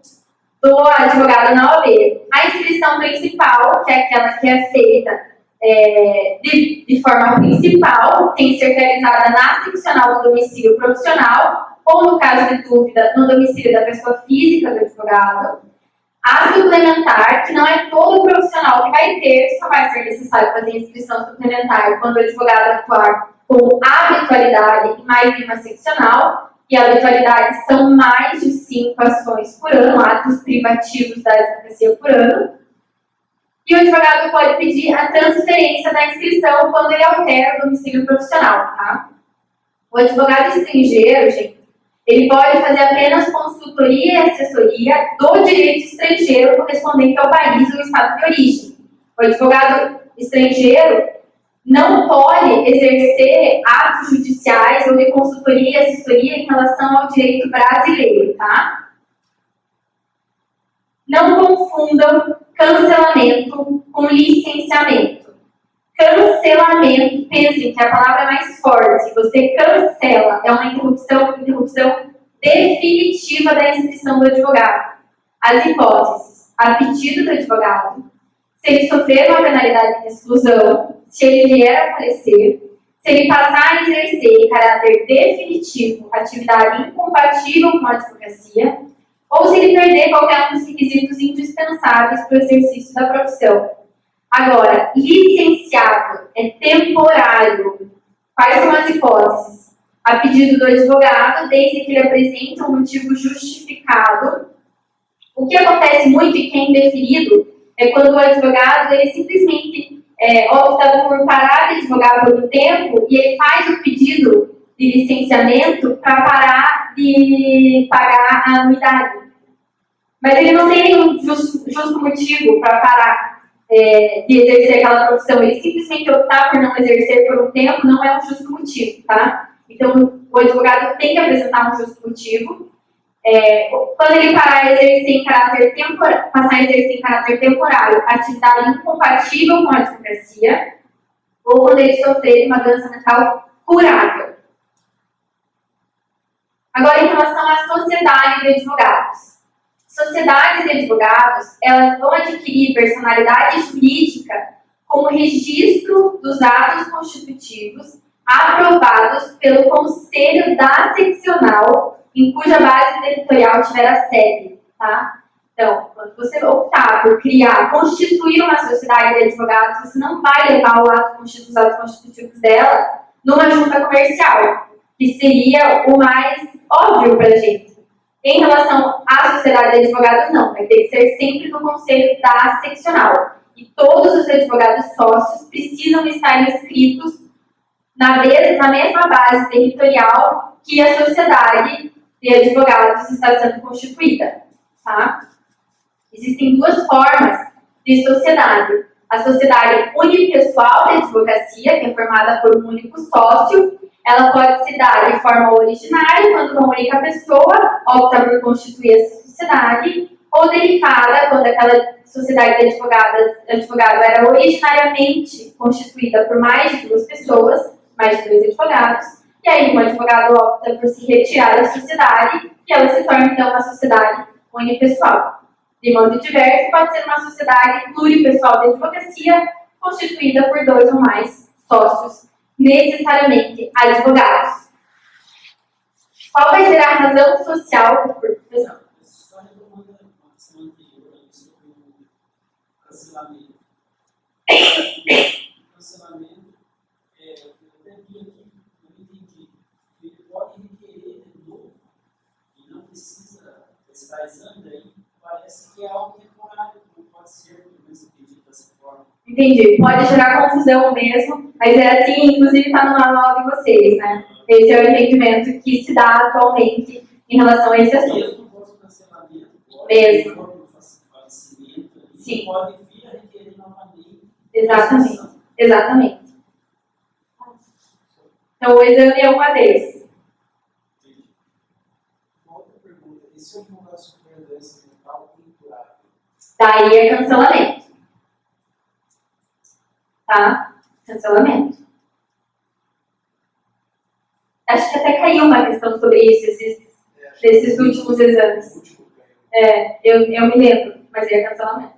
do advogado na OAB. A inscrição principal, que é aquela que é feita de forma principal, tem que ser realizada na seccional do domicílio profissional, ou, no caso de dúvida, no domicílio da pessoa física do advogado. A suplementar, que não é todo profissional que vai ter, só vai ser necessário fazer inscrição suplementar quando o advogado atuar com habitualidade em mais de uma seccional, e a habitualidade são mais de 5 ações por ano, atos privativos da advocacia por ano. E o advogado pode pedir a transferência da inscrição quando ele altera o domicílio profissional, tá? O advogado estrangeiro, gente, ele pode fazer apenas consultoria e assessoria do direito estrangeiro correspondente ao país ou estado de origem. O advogado estrangeiro não pode exercer atos judiciais ou de consultoria e assessoria em relação ao direito brasileiro, tá? Não confundam cancelamento com licenciamento. Cancelamento, pensem que a palavra é mais forte. Você cancela, é uma interrupção definitiva da inscrição do advogado. As hipóteses: a pedido do advogado, se ele sofrer uma penalidade de exclusão, se ele vier a falecer, se ele passar a exercer em caráter definitivo atividade incompatível com a advocacia, ou se ele perder qualquer um dos requisitos indispensáveis para o exercício da profissão. Agora, licenciado é temporário. Quais são as hipóteses? A pedido do advogado, desde que ele apresente um motivo justificado. O que acontece muito e que é indeferido é quando o advogado ele simplesmente opta por parar de advogar por um tempo e ele faz o pedido de licenciamento para parar de pagar a anuidade. Mas ele não tem nenhum justo motivo para parar de exercer aquela profissão. Ele simplesmente optar por não exercer por um tempo não é um justo motivo, tá? Então, o advogado tem que apresentar um justo motivo. Quando ele parar a exercer em caráter temporário, passar a exercer em caráter temporário atividade incompatível com a advocacia, ou quando ele sofrer uma doença mental curável. Agora, em relação à sociedade de advogados. Sociedades de advogados, elas vão adquirir personalidade jurídica com o registro dos atos constitutivos aprovados pelo Conselho da Seccional, em cuja base territorial tiver a sede, tá? Então, quando você optar por constituir uma sociedade de advogados, você não vai levar os atos constitutivos dela numa junta comercial, que seria o mais óbvio para a gente. Em relação à sociedade de advogados, não. Vai ter que ser sempre no conselho da seccional. E todos os advogados sócios precisam estar inscritos na mesma base territorial que a sociedade de advogados está sendo constituída. Tá? Existem 2 formas de sociedade. A sociedade unipessoal de advocacia, que é formada por um único sócio, ela pode se dar de forma originária, quando uma única pessoa opta por constituir essa sociedade, ou derivada, quando aquela sociedade de advogado era originariamente constituída por mais de duas pessoas, mais de dois advogados, e aí um advogado opta por se retirar da sociedade e ela se torna, então, uma sociedade unipessoal. De modo diverso, pode ser uma sociedade pluripessoal de advocacia, constituída por dois ou mais sócios, necessariamente advogados. Qual vai ser a razão social por profissão? Só retomando uma questão anterior sobre o cancelamento. O cancelamento, eu até vi aqui, eu entendi, que ele pode requerer de novo e não precisa prestar exame, daí parece que é algo temporário, não pode ser, pelo menos entendido dessa forma. Entendi. Pode gerar confusão mesmo, mas é assim, inclusive está no manual de vocês, né? Esse é o entendimento que se dá atualmente em relação a esse assunto. Mesmo após o cancelamento, pode Mesmo. por falecimento, Sim. pode vir a requerer novamente. Exatamente. Exatamente. Então, o exame é uma vez. Uma outra pergunta, e se o advogado sofrer doença mental incurável? Daí é cancelamento. Tá? Cancelamento. Acho que até caiu uma questão sobre isso, desses últimos exames. Eu me lembro, mas é cancelamento.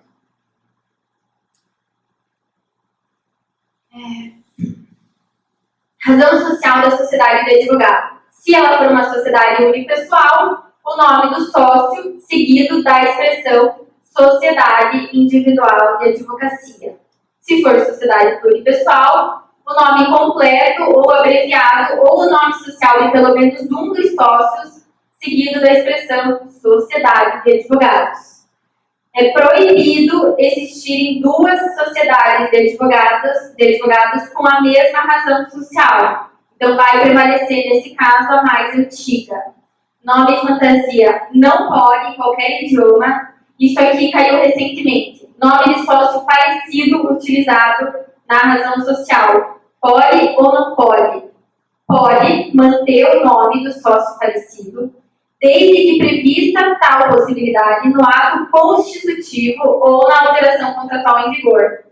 Razão social da sociedade de advogado. Se ela for uma sociedade unipessoal, o nome do sócio seguido da expressão sociedade individual de advocacia. Se for sociedade pluripessoal, o nome completo ou abreviado ou o nome social de pelo menos um dos sócios seguido da expressão sociedade de advogados. É proibido existirem duas sociedades de advogados com a mesma razão social. Então, vai prevalecer, nesse caso, a mais antiga. Nome e fantasia não pode em qualquer idioma. Isso aqui caiu recentemente. Nome de sócio parecido utilizado na razão social. Pode ou não pode? Pode manter o nome do sócio parecido, desde que prevista tal possibilidade no ato constitutivo ou na alteração contratual em vigor.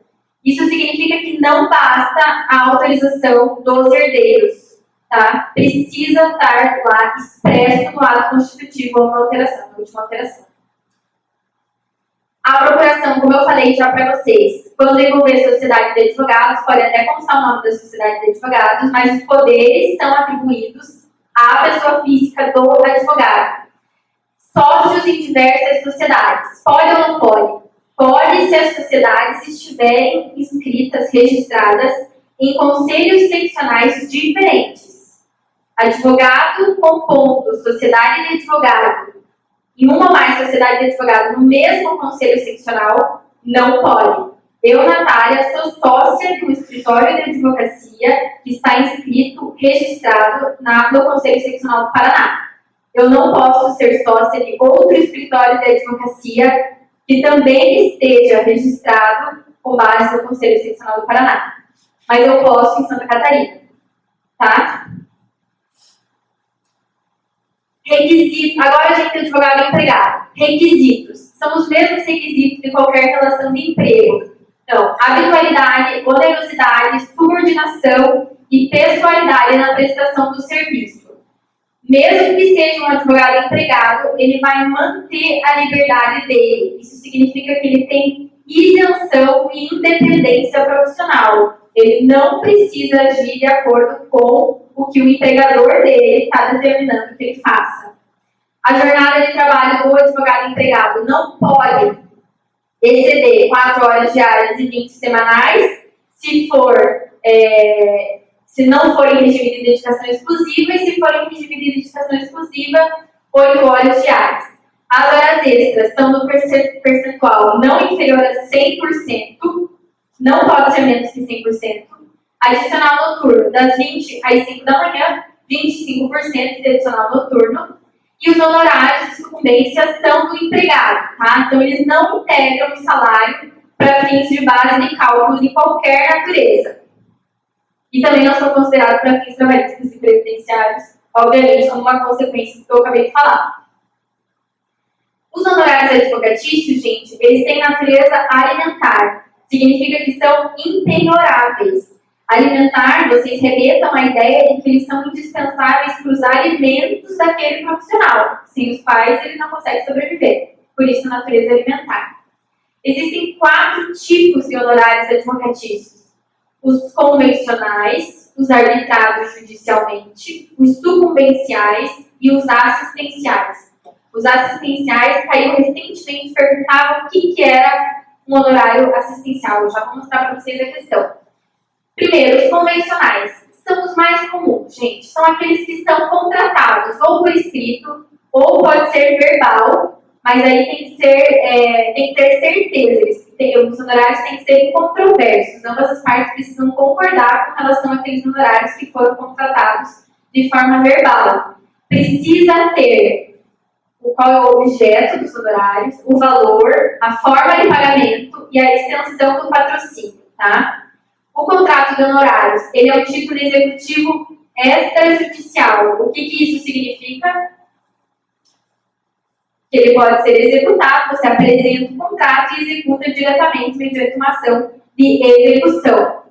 Isso significa que não basta a autorização dos herdeiros, tá? Precisa estar lá expresso no ato constitutivo ou na alteração, na última alteração. A procuração, como eu falei já para vocês, quando envolver sociedade de advogados, pode até constar o nome da sociedade de advogados, mas os poderes são atribuídos à pessoa física do advogado. Sócios em diversas sociedades. Pode ou não pode? Pode se as sociedades estiverem inscritas, registradas em conselhos seccionais diferentes. Advogado compondo sociedade de advogado e uma ou mais sociedade de advogado no mesmo conselho seccional, não pode. Eu, Natália, sou sócia de um escritório de advocacia que está inscrito, registrado no Conselho Seccional do Paraná. Eu não posso ser sócia de outro escritório de advocacia que também esteja registrado com base no Conselho Seccional do Paraná. Mas eu posso em Santa Catarina. Tá? Requisitos. Agora a gente tem advogado e empregado. Requisitos. São os mesmos requisitos de qualquer relação de emprego. Então, habitualidade, onerosidade, subordinação e pessoalidade na prestação do serviço. Mesmo que seja um advogado empregado, ele vai manter a liberdade dele. Isso significa que ele tem isenção e independência profissional. Ele não precisa agir de acordo com o que o empregador dele está determinando que ele faça. A jornada de trabalho do advogado empregado não pode exceder 4 horas diárias e 20 semanais, se não for em regime de dedicação exclusiva, e se for em regime de dedicação exclusiva, 8 horas diárias. As horas extras são no percentual não inferior a 100%, não pode ser menos que 100%. Adicional noturno, das 20 às 5 da manhã, 25% de adicional noturno. E os honorários de sucumbência são do empregado, tá? Então, eles não integram o salário para fins de base de cálculo de qualquer natureza. e também não são considerados para fins trabalhistas e previdenciários, obviamente, como uma consequência do que eu acabei de falar. Os honorários advocatícios, gente, eles têm natureza alimentar. Significa que são impenhoráveis. Alimentar, vocês remetam a ideia de que eles são indispensáveis para os alimentos daquele profissional, sem os quais ele não consegue sobreviver. Por isso, natureza alimentar. Existem 4 tipos de honorários advocatícios. Os convencionais, os arbitrados judicialmente, os sucumbenciais e os assistenciais. Os assistenciais caiu recentemente, perguntavam o que era um honorário assistencial. Eu já vou mostrar para vocês a questão. Primeiro, os convencionais. São os mais comuns, gente. São aqueles que são contratados ou por escrito, ou pode ser verbal, mas aí tem que ter certeza. Os honorários têm que ser incontroversos. Ambas as partes precisam concordar com relação àqueles honorários que foram contratados de forma verbal. Precisa ter qual é o objeto dos honorários, o valor, a forma de pagamento e a extensão do patrocínio, tá? O contrato de honorários, ele é um título executivo extrajudicial. O que isso significa? Que ele pode ser executado, você apresenta o contrato e executa diretamente mediante uma ação de execução.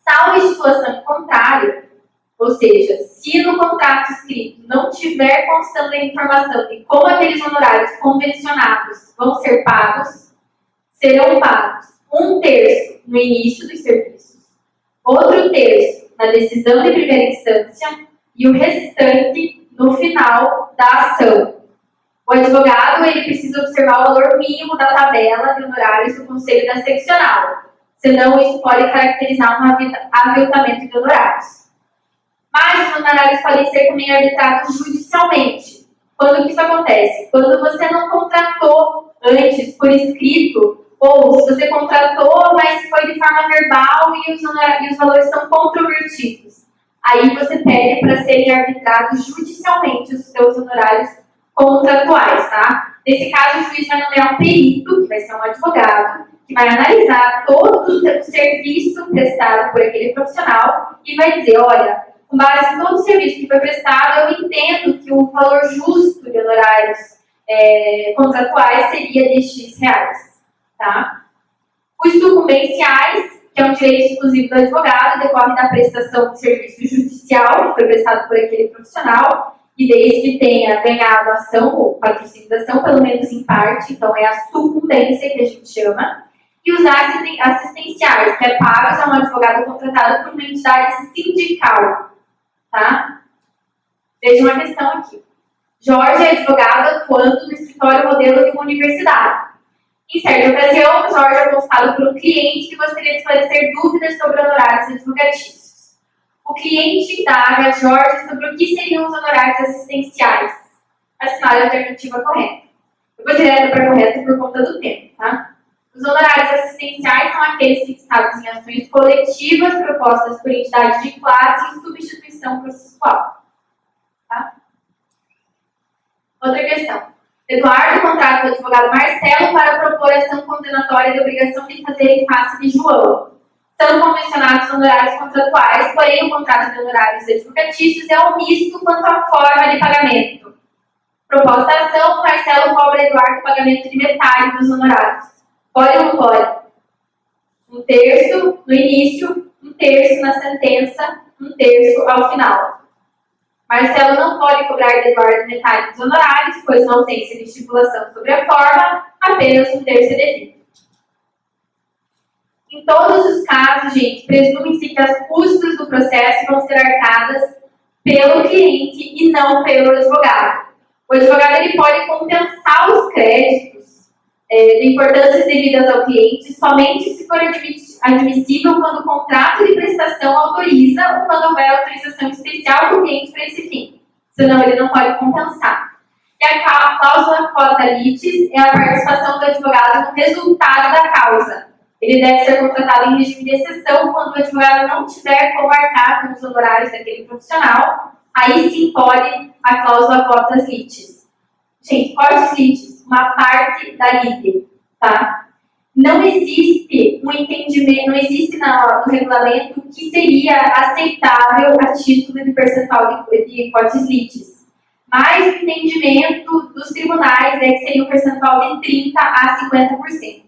Salvo estipulação contrária, ou seja, se no contrato escrito não tiver constando a informação de como aqueles honorários convencionados vão ser pagos, serão pagos 1/3 no início dos serviços, outro terço na decisão de primeira instância e o restante no final da ação. O advogado ele precisa observar o valor mínimo da tabela de honorários do Conselho da Seccional, senão isso pode caracterizar um aviltamento de honorários. Mas os honorários podem ser também arbitrados judicialmente. Quando que isso acontece? Quando você não contratou antes por escrito, ou se você contratou, mas foi de forma verbal e os valores são controvertidos. Aí você pede para serem arbitrados judicialmente os seus honorários contratuais, tá? Nesse caso, o juiz vai nomear um perito, que vai ser um advogado, que vai analisar todo o serviço prestado por aquele profissional e vai dizer, olha, com base em todo o serviço que foi prestado, eu entendo que o valor justo de honorários contratuais seria de X reais. Tá? Os sucumbenciais, que é um direito exclusivo do advogado, decorre da prestação de serviço judicial que foi prestado por aquele profissional e desde que tenha ganhado a ação ou patrocínio da ação, pelo menos em parte, então é a sucumbência que a gente chama. E os assistenciais, que é pagos a um advogado contratado por uma entidade sindical. Tá? Veja uma questão aqui. Jorge é advogado atuando no escritório modelo de uma universidade. Em certa ocasião, Jorge é consultado por um cliente que gostaria de esclarecer dúvidas sobre honorários advocatícios. O cliente indaga a Jorge sobre o que seriam os honorários assistenciais. Assinale a alternativa correta. Eu vou direto para a correta por conta do tempo, tá? Os honorários assistenciais são aqueles fixados em ações coletivas propostas por entidades de classe em substituição processual. Tá? Outra questão. Eduardo contrata o advogado Marcelo para propor ação condenatória de obrigação de fazer em face de João. São convencionados honorários contratuais, porém o contrato de honorários advocatícios é omisso quanto à forma de pagamento. Proposta a ação, Marcelo cobra Eduardo o pagamento de metade dos honorários. Pode ou não pode? 1/3 no início, 1/3 na sentença, 1/3 ao final. Marcelo não pode cobrar de Eduardo metade dos honorários, pois na ausência de estipulação sobre a forma, apenas 1/3 é devido. Em todos os casos, gente, presume-se que as custas do processo vão ser arcadas pelo cliente e não pelo advogado. O advogado ele pode compensar os créditos de importâncias devidas ao cliente somente se for admissível quando o contrato de prestação autoriza ou quando houver autorização especial do cliente para esse fim. Senão, ele não pode compensar. E a cláusula quota litis é a participação do advogado no resultado da causa. Ele deve ser contratado em regime de exceção quando o advogado não tiver como arcar com os honorários daquele profissional. Aí sim pode a cláusula quotas litis. Gente, quotas litis, uma parte da lide, tá? não existe um entendimento, não existe no regulamento que seria aceitável a título de percentual de cotes litis. Mas o entendimento dos tribunais é que seria um percentual de 30% a 50%.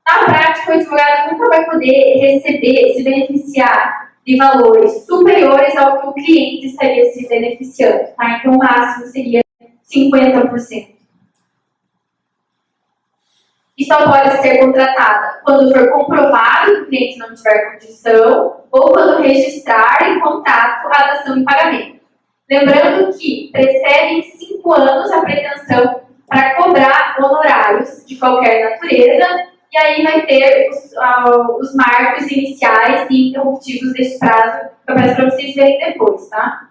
Na prática, o advogado nunca vai poder receber, se beneficiar de valores superiores ao que o cliente estaria se beneficiando. Tá? Então, o máximo seria 50%. E só pode ser contratada quando for comprovado que o cliente não tiver condição ou quando registrar em contrato a dação em pagamento. Lembrando que precede em 5 anos a pretensão para cobrar honorários de qualquer natureza e aí vai ter os marcos iniciais e interruptivos deste prazo que eu peço para vocês verem depois, tá?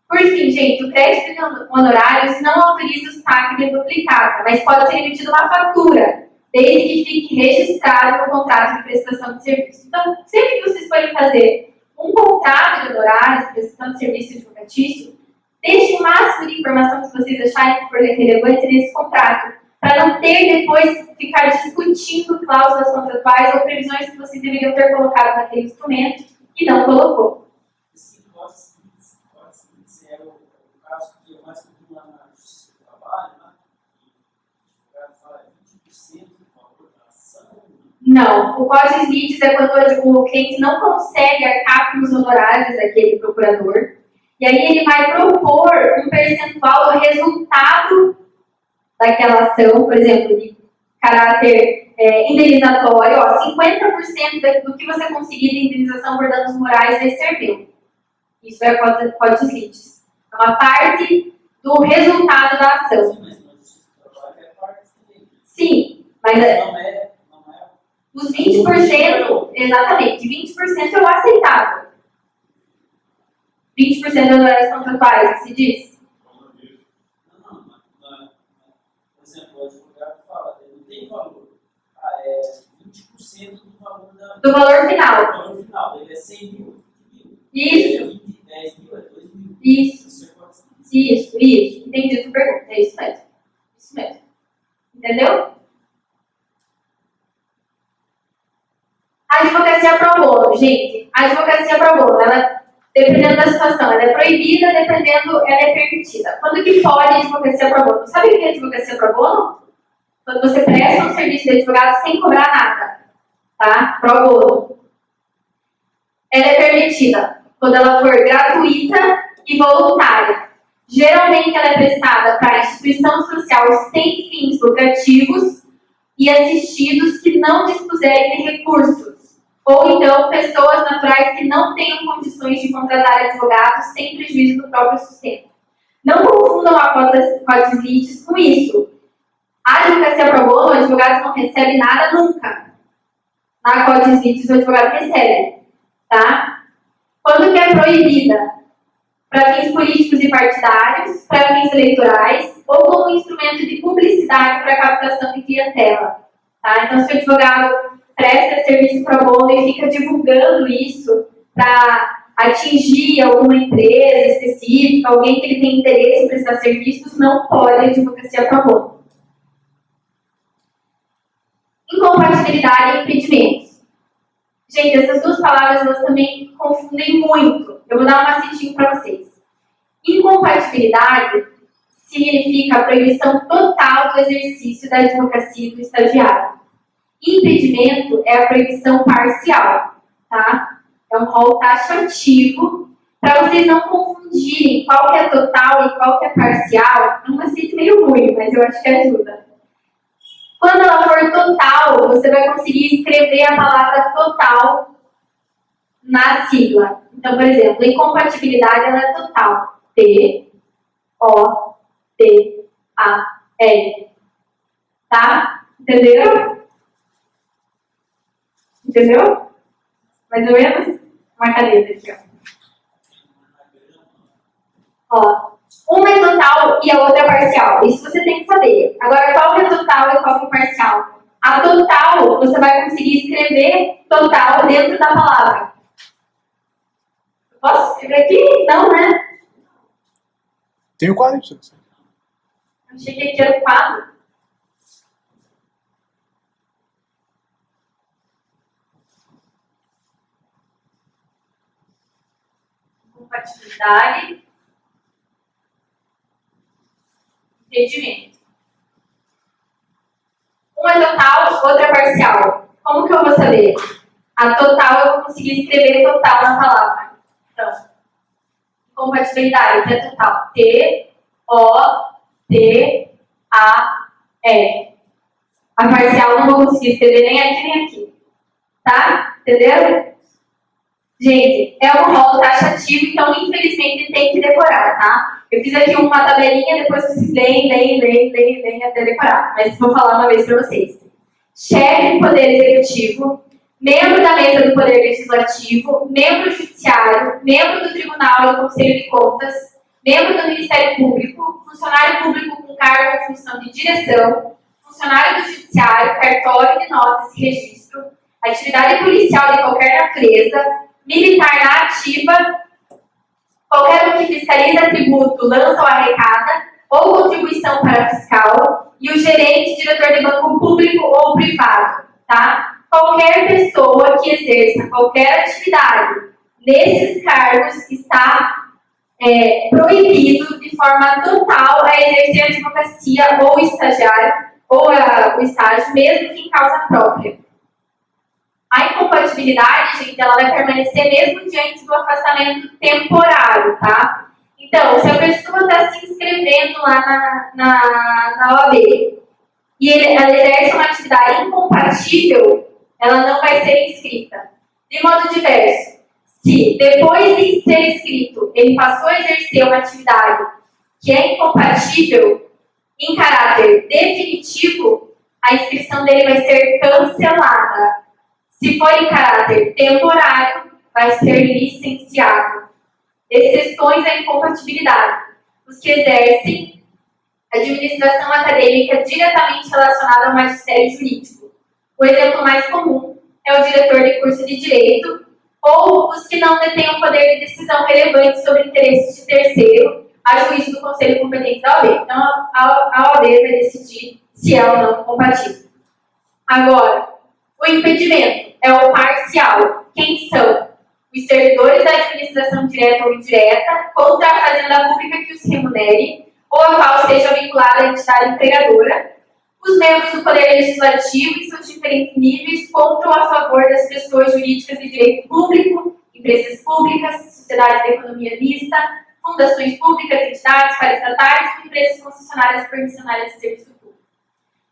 Por fim, gente, o crédito de honorários não autoriza o saque de duplicata, mas pode ser emitido uma fatura, desde que fique registrado no contrato de prestação de serviço. Então, sempre que vocês forem fazer um contrato de honorários, prestação de serviço advocatício, deixe o máximo de informação que vocês acharem que for relevante nesse contrato, para não ter depois ficar discutindo cláusulas contratuais ou previsões que vocês deveriam ter colocado naquele instrumento e não colocou. Esse cotes é o caso que é mais comum lá na Justiça do Trabalho, né? O advogado fala 20% do valor da ação. Não, o cotes litis é quando o cliente não consegue arcar com os honorários daquele procurador, e aí ele vai propor um percentual do resultado daquela ação, por exemplo, de caráter indenizatório, 50% do que você conseguir de indenização por danos morais vai ser meu. Isso é cotes litis. É uma parte do resultado da ação. Sim, mas na Justiça do Trabalho é parte dele. Sim, mas Não é. os 20%, exatamente, 20% é o aceitável. 20% das honorários contratuais, que se diz? Não. Por exemplo, o advogado fala, ele não tem valor. 20% do valor Do valor final. Do valor final, ele é 100 mil. Isso. 10 mil é 2 mil. Isso. Entendi a tua pergunta. É isso mesmo. Isso mesmo. Entendeu? A advocacia pro bono, gente. A advocacia pro bono, ela, dependendo da situação, ela é proibida, dependendo, ela é permitida. Quando que pode a advocacia pro bono? Sabe o que é advocacia pro bono? Quando você presta um serviço de advogado sem cobrar nada, tá? Pro bono. Ela é permitida quando ela for gratuita e voluntária. Geralmente ela é prestada para instituição social sem fins lucrativos e assistidos que não dispuserem de recursos. Ou então, pessoas naturais que não tenham condições de contratar advogados sem prejuízo do próprio sustento. Não confundam a cotes litis com isso. A advocacia pro bono, o advogado não recebe nada nunca. Na cotes litis, o advogado recebe. Tá? Quando que é proibida? Para fins políticos e partidários, para fins eleitorais, ou como instrumento de publicidade para captação de clientela. Tá? Então, se o advogado presta serviço pro bono e fica divulgando isso para atingir alguma empresa específica, alguém que ele tem interesse em prestar serviços, não pode advocacia pro bono. Incompatibilidade e impedimentos. Gente, essas duas palavras elas também confundem muito. Eu vou dar um macetinho para vocês. Incompatibilidade significa a proibição total do exercício da advocacia do estagiário. Impedimento é a proibição parcial, tá? É um rol taxativo para vocês não confundirem qual que é total e qual que é parcial. É um macete meio ruim, mas eu acho que ajuda. Quando ela for total, você vai conseguir escrever a palavra total na sigla. Então, por exemplo, incompatibilidade ela é total. T-O-T-A-L. Tá? Entenderam? Entendeu? Mais ou menos? Uma caneta aqui, ó. Uma é total e a outra é parcial. Isso você tem que saber. Agora, qual que é total e qual que é parcial? A total, você vai conseguir escrever total dentro da palavra. Posso escrever aqui? Não, né? Tem o quadro, você. Achei que aqui era o quadro. incompatibilidade, impedimento. Um é total, outro é parcial. Como que eu vou saber? A total eu vou conseguir escrever total na palavra. Então, incompatibilidade, que é total. T-O-T-A-E. A parcial eu não vou conseguir escrever nem aqui nem aqui. Tá? Entenderam? Gente, é um rol taxativo, então infelizmente tem que decorar, tá? Eu fiz aqui uma tabelinha, depois vocês leem até decorar. Mas vou falar uma vez para vocês. Chefe do Poder Executivo, membro da Mesa do Poder Legislativo, membro judiciário, membro do Tribunal e do Conselho de Contas, membro do Ministério Público, funcionário público com cargo ou função de direção, funcionário do Judiciário, cartório de notas e registro, atividade policial de qualquer natureza, militar na ativa, qualquer um que fiscaliza tributo, lança ou arrecada, ou contribuição para fiscal, e o gerente, diretor de banco público ou privado, tá? Qualquer pessoa que exerça qualquer atividade nesses cargos está proibido de forma total a exercer a advocacia ou estagiário, ou o estágio, mesmo que em causa própria. A incompatibilidade, gente, ela vai permanecer mesmo diante do afastamento temporário, tá? Então, se a pessoa está se inscrevendo lá na OAB e ela exerce uma atividade incompatível, ela não vai ser inscrita. De modo diverso, se depois de ser inscrito, ele passou a exercer uma atividade que é incompatível em caráter definitivo, a inscrição dele vai ser cancelada. Se for em caráter temporário, vai ser licenciado. Exceções à incompatibilidade. Os que exercem administração acadêmica diretamente relacionada ao magistério jurídico. O exemplo mais comum é o diretor de curso de direito ou os que não detêm um poder de decisão relevante sobre interesses de terceiro, a juízo do Conselho Competente da OAB. Então, a OAB vai decidir se é ou não compatível. Agora, o impedimento é o parcial. Quem são? Os servidores da administração direta ou indireta contra a fazenda pública que os remunere ou a qual seja vinculada à entidade empregadora, os membros do Poder Legislativo em seus diferentes níveis contra ou a favor das pessoas jurídicas de direito público, empresas públicas, sociedades da economia mista, fundações públicas, entidades paraestatais e empresas concessionárias permissionárias de serviço público.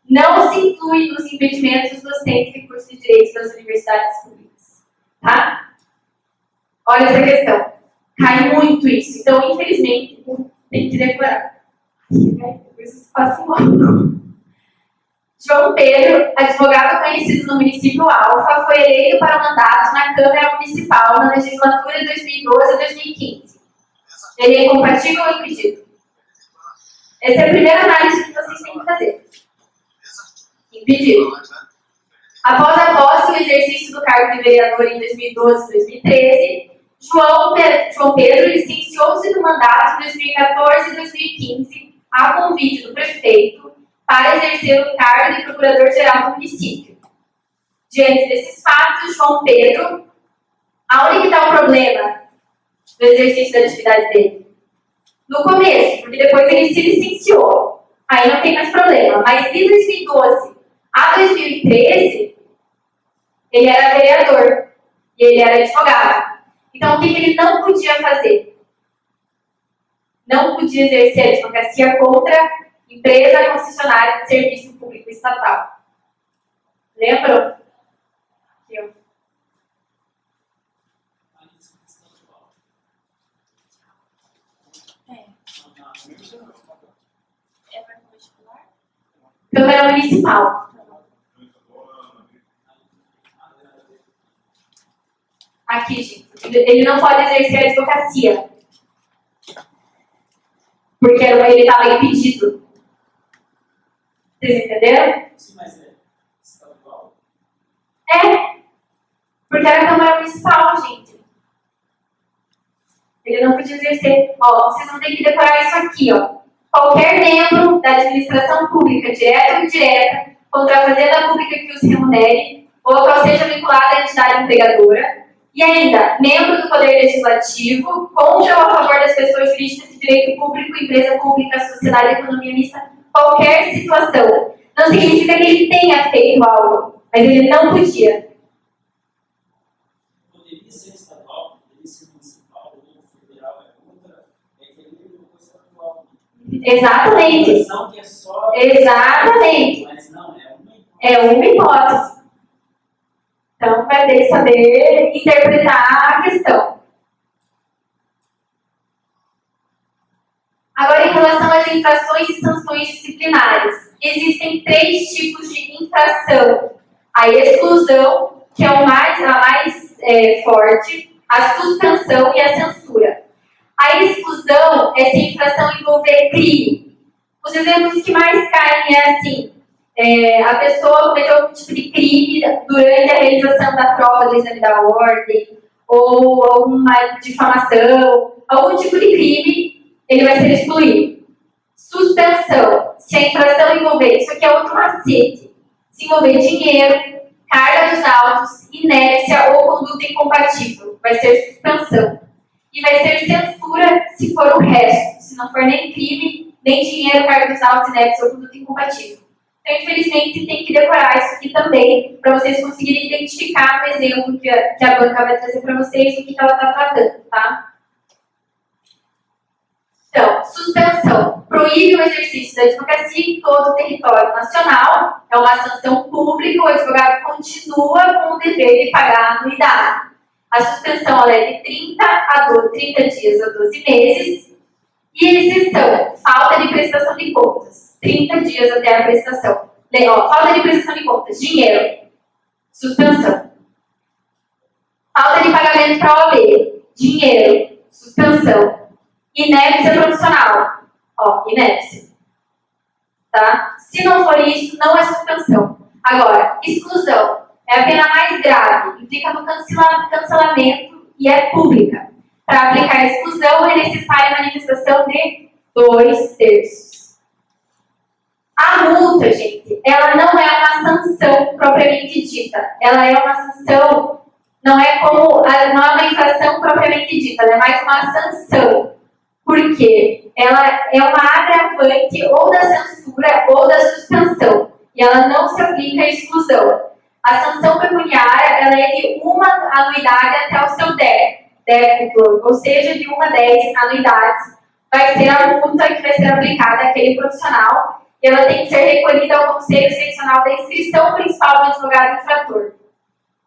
Não se inclui nos impedimentos os docentes de curso de direito das universidades públicas. Tá? Olha essa questão. Cai muito isso. Então, infelizmente, tem que decorar. Depois isso passa embora. João Pedro, advogado conhecido no município Alfa, foi eleito para o mandato na Câmara Municipal na legislatura de 2012 a 2015. Ele é incompatível ou impedido? Essa é a primeira análise que vocês têm que fazer. Impedido. Após a posse e o exercício do cargo de vereador em 2012 e 2013, João Pedro licenciou-se do mandato em 2014 e 2015 a convite do prefeito para exercer o cargo de procurador-geral do município. Diante desses fatos, João Pedro, aonde que está o problema do exercício da atividade dele? No começo, porque depois ele se licenciou. Aí não tem mais problema. Mas de 2012 a 2013, ele era vereador e ele era advogado. Então, o que ele não podia fazer? Não podia exercer a advocacia contra empresa concessionária de serviço público estatal. Lembram? Aqui, Câmara Municipal. Aqui, gente. Ele não pode exercer a advocacia. Porque ele estava impedido. Vocês entenderam? Sim, mas é estadual? É. Porque era a Câmara Municipal, gente. Ele não podia exercer. Ó, vocês vão ter que decorar isso aqui, ó. Qualquer membro da administração pública, direta ou indireta, contra a fazenda pública que os remunere, ou a qual seja vinculada à entidade empregadora, E ainda, membro do Poder Legislativo, contra ou a favor das pessoas jurídicas de direito público, empresa pública, sociedade, economia mista, qualquer situação. Não significa que ele tenha feito algo, mas ele não podia. Poderia ser estadual, poderia ser municipal, ou federal, é outra, é que ele é uma coisa atual. Exatamente. Que é só Exatamente. mas não, é uma hipótese. É uma hipótese. Então, vai ter que saber interpretar a questão. Agora, em relação às infrações e sanções disciplinares. Existem 3 tipos de infração. A exclusão, que é a mais forte, a suspensão e a censura. A exclusão é se a infração envolver crime. Os exemplos que mais caem é assim, a pessoa cometeu algum tipo de crime durante a realização da prova do exame da ordem, ou alguma difamação, algum tipo de crime, ele vai ser excluído. Suspensão, se a infração envolver, isso aqui é outro macete, se envolver dinheiro, carga dos autos, inépcia ou conduta incompatível, vai ser suspensão. E vai ser censura se for o resto, se não for nem crime, nem dinheiro, carga dos autos, inépcia ou conduta incompatível. Então, infelizmente, tem que decorar isso aqui também, para vocês conseguirem identificar no exemplo que a banca vai trazer para vocês, o que ela está tratando, tá? Então, suspensão. Proíbe o exercício da advocacia em todo o território nacional. É uma sanção pública, o advogado continua com o dever de pagar a anuidade. A suspensão ela é de 30 dias a 12 meses. E exceção, falta de prestação de contas. 30 dias até a prestação. Falta de prestação de contas, dinheiro. Suspensão. Falta de pagamento para a OAB. Dinheiro. Suspensão. Inépcia profissional. Inépcia. Tá? Se não for isso, não é suspensão. Agora, exclusão. É a pena mais grave. Implica no cancelamento e é pública. Para aplicar a exclusão, é necessária a manifestação de 2/3. A multa, gente, ela não é uma sanção propriamente dita. Ela é uma sanção, não é uma infração propriamente dita, ela é mais uma sanção. Por quê? Ela é uma agravante ou da censura ou da suspensão. E ela não se aplica à exclusão. A sanção pecuniária, ela é de uma anuidade até o seu décimo, ou seja, de 1 a 10 anuidades, vai ser a multa que vai ser aplicada àquele profissional, e ela tem que ser recolhida ao Conselho Seccional da Inscrição Principal do Advogado Infrator.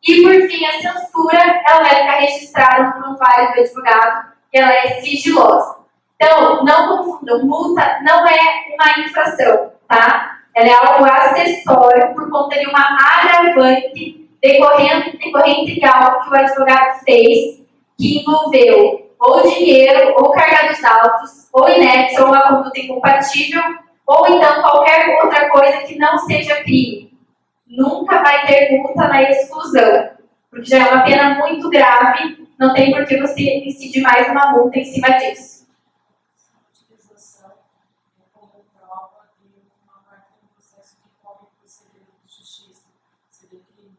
E, por fim, a censura, ela vai ficar registrada no prontuário do advogado, e ela é sigilosa. Então, não confundam, multa não é uma infração, tá? Ela é algo acessório por conta de uma agravante decorrente de algo que o advogado fez, que envolveu ou dinheiro, ou carga dos autos, ou inépcia, ou uma conduta incompatível, ou então qualquer outra coisa que não seja crime. Nunca vai ter multa na exclusão, porque já é uma pena muito grave, não tem por que você incidir mais uma multa em cima disso. A utilização como prova de uma parte do processo que corre procedimento de justiça, seria crime.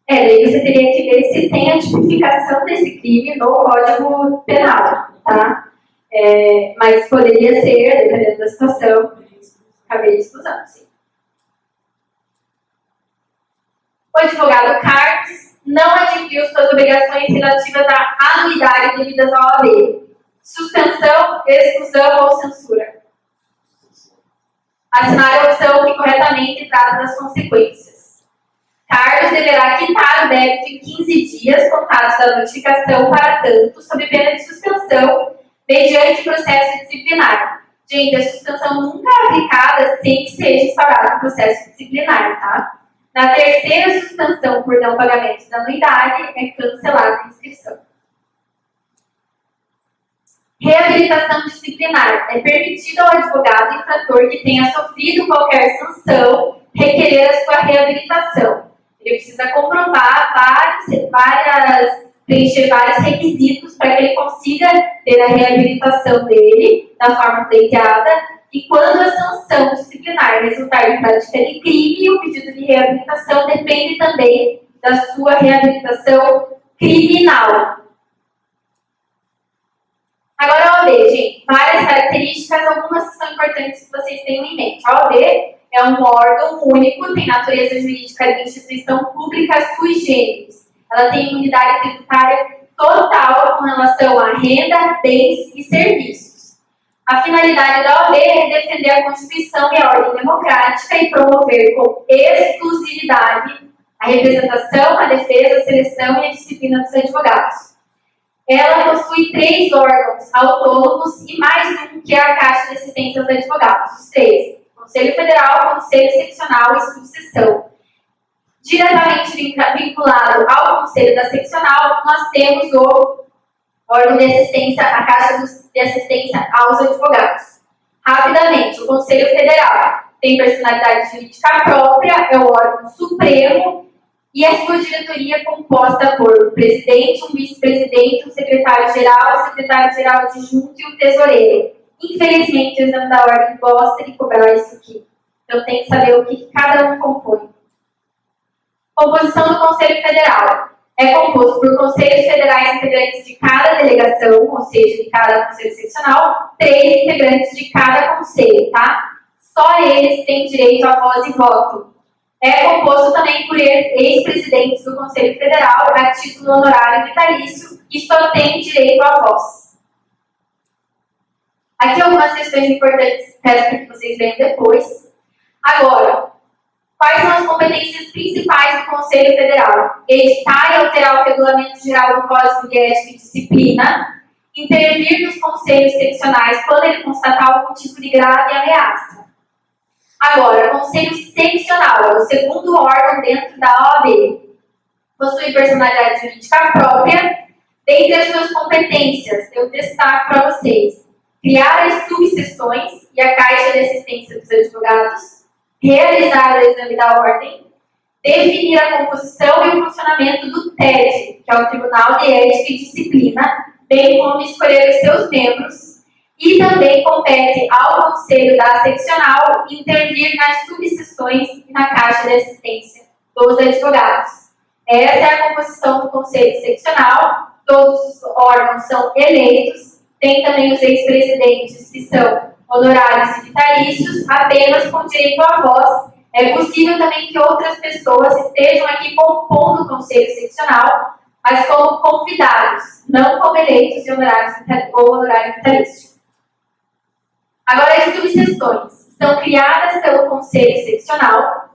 Daí você teria que ver se tem a tipificação desse crime no Código Penal, tá? Mas poderia ser, dependendo da situação, caberia exclusão, sim. O advogado Carlos não adquiriu suas obrigações relativas à anuidade devidas ao OAB. Suspensão, exclusão ou censura. Assinar a opção que corretamente trata das consequências. Carlos deverá quitar o débito em 15 dias contados da notificação para tanto, sob pena de suspensão, mediante processo disciplinar. Gente, a suspensão nunca é aplicada sem que seja instaurado um processo disciplinar, tá? Na terceira suspensão por não pagamento da anuidade, é cancelada a inscrição. Reabilitação disciplinar. É permitido ao advogado infrator que tenha sofrido qualquer sanção requerer a sua reabilitação. Ele precisa comprovar preencher vários requisitos para que ele consiga ter a reabilitação dele da forma pleiteada. E quando a sanção disciplinar resultar em prática de crime, o pedido de reabilitação depende também da sua reabilitação criminal. Agora, a OAB, gente, várias características, algumas que são importantes que vocês tenham em mente. A OAB é um órgão único, tem natureza jurídica de instituição pública sui generis. Ela tem imunidade tributária total com relação à renda, bens e serviços. A finalidade da OAB é defender a Constituição e a ordem democrática e promover com exclusividade a representação, a defesa, a seleção e a disciplina dos advogados. Ela possui 3 órgãos autônomos e mais um que é a Caixa de Assistência aos Advogados. Os 3: Conselho Federal, Conselho Seccional e Subseção. Diretamente vinculado ao Conselho da Seccional, nós temos o órgão de assistência, a Caixa de Assistência aos Advogados. Rapidamente, o Conselho Federal tem personalidade jurídica própria, é o órgão supremo, e a sua diretoria é composta por um presidente, um vice-presidente, um secretário-geral, secretário-geral adjunto e um tesoureiro. Infelizmente, o exame da ordem gosta de cobrar isso aqui. Então, tem que saber o que cada um compõe. Composição do Conselho Federal. É composto por conselhos federais integrantes de cada delegação, ou seja, de cada conselho seccional, 3 integrantes de cada conselho, tá? Só eles têm direito a voz e voto. É composto também por ex-presidentes do Conselho Federal, a título honorário vitalício, e só tem direito à voz. Aqui algumas questões importantes, peço que vocês leiam depois. Agora, quais são as competências principais do Conselho Federal? Editar e alterar o Regulamento Geral do Código de Ética e Disciplina, intervir nos conselhos seccionais quando ele constatar algum tipo de grave ameaça. Agora, Conselho Seccional é o segundo órgão dentro da OAB. Possui personalidade jurídica própria. Dentre as suas competências, eu destaco para vocês: criar as subseções e a Caixa de Assistência dos Advogados, realizar o exame da ordem, definir a composição e o funcionamento do TED, que é o Tribunal de Ética e Disciplina, bem como escolher os seus membros, e também compete ao Conselho da Seccional intervir nas subseções e na Caixa de Assistência dos Advogados. Essa é a composição do Conselho Seccional, todos os órgãos são eleitos, tem também os ex-presidentes que são honorários e vitalícios, apenas com direito à voz. É possível também que outras pessoas estejam aqui compondo o Conselho Seccional, mas como convidados, não como eleitos e honorários ou honorário vitalício. Agora, as subseções são criadas pelo Conselho Seccional.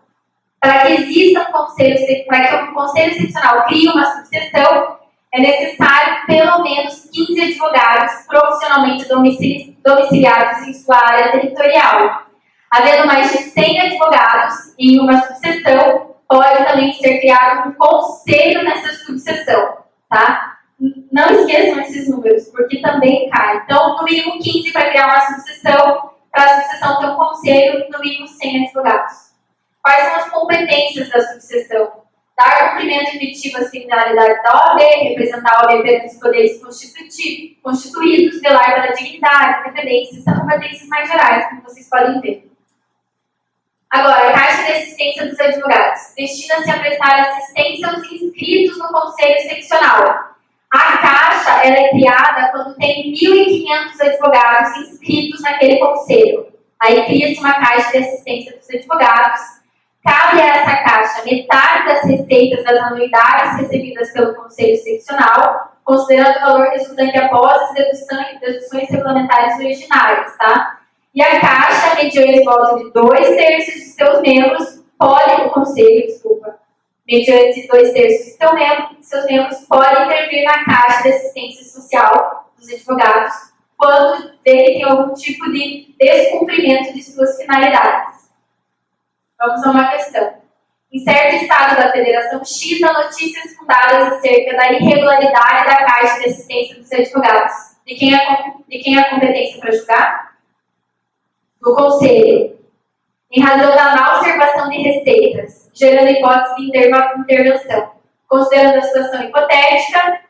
Para que exista para que o Conselho Seccional crie uma subseção, é necessário pelo menos 15 advogados profissionalmente domiciliados em sua área territorial. Havendo mais de 100 advogados em uma subseção, pode também ser criado um conselho nessa subseção, tá? Não esqueçam esses números, porque também cai. Então, no mínimo 15 para criar uma subseção, para a subseção ter um conselho, no mínimo 100 advogados. Quais são as competências da subseção? Dar cumprimento efetivo às finalidades da OAB, representar a OAB perante os poderes constituídos, velar pela dignidade, independência, são competências mais gerais, como vocês podem ver. Agora, a Caixa de Assistência dos Advogados destina-se a prestar assistência aos inscritos no Conselho Seccional. A Caixa ela é criada quando tem 1.500 advogados inscritos naquele conselho. Aí cria-se uma Caixa de Assistência dos Advogados. Cabe a essa Caixa metade das receitas das anuidades recebidas pelo Conselho Seccional, considerando o valor resultante após as deduções regulamentares originárias, tá? E a Caixa, mediante voto de 2/3 de seus membros, mediante 2/3 de seus membros, podem intervir na Caixa de Assistência Social dos Advogados quando vê que tem algum tipo de descumprimento de suas finalidades. Vamos a uma questão. Em certo estado da Federação X, há notícias fundadas acerca da irregularidade da Caixa de Assistência dos Advogados. De quem é a competência para julgar? Do Conselho. Em razão da má observação de receitas, gerando hipótese de intervenção. Considerando a situação hipotética,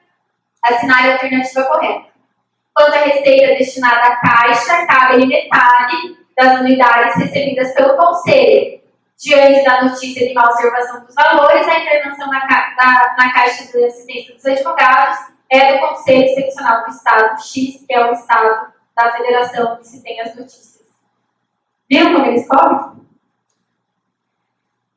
assinale a alternativa correta. Quanto à receita destinada à Caixa, cabe-lhe metade das anuidades recebidas pelo Conselho. diante da notícia de malservação dos valores, a intervenção na Caixa de Assistência dos Advogados é do Conselho Seccional do Estado X, que é o Estado da Federação que se tem as notícias. Viram como eles cobrem?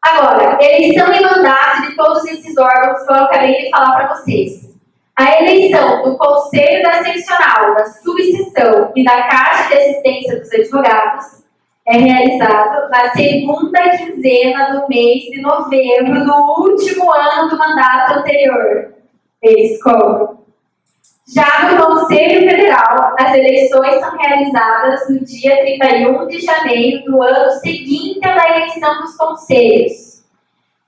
Agora, eleição e mandato de todos esses órgãos que eu acabei de falar para vocês. A eleição do Conselho da Seccional, da Subseção e da Caixa de Assistência dos Advogados é realizado na segunda quinzena do mês de novembro do último ano do mandato anterior. Eles cobram. Já no Conselho Federal, as eleições são realizadas no dia 31 de janeiro do ano seguinte à da eleição dos conselhos.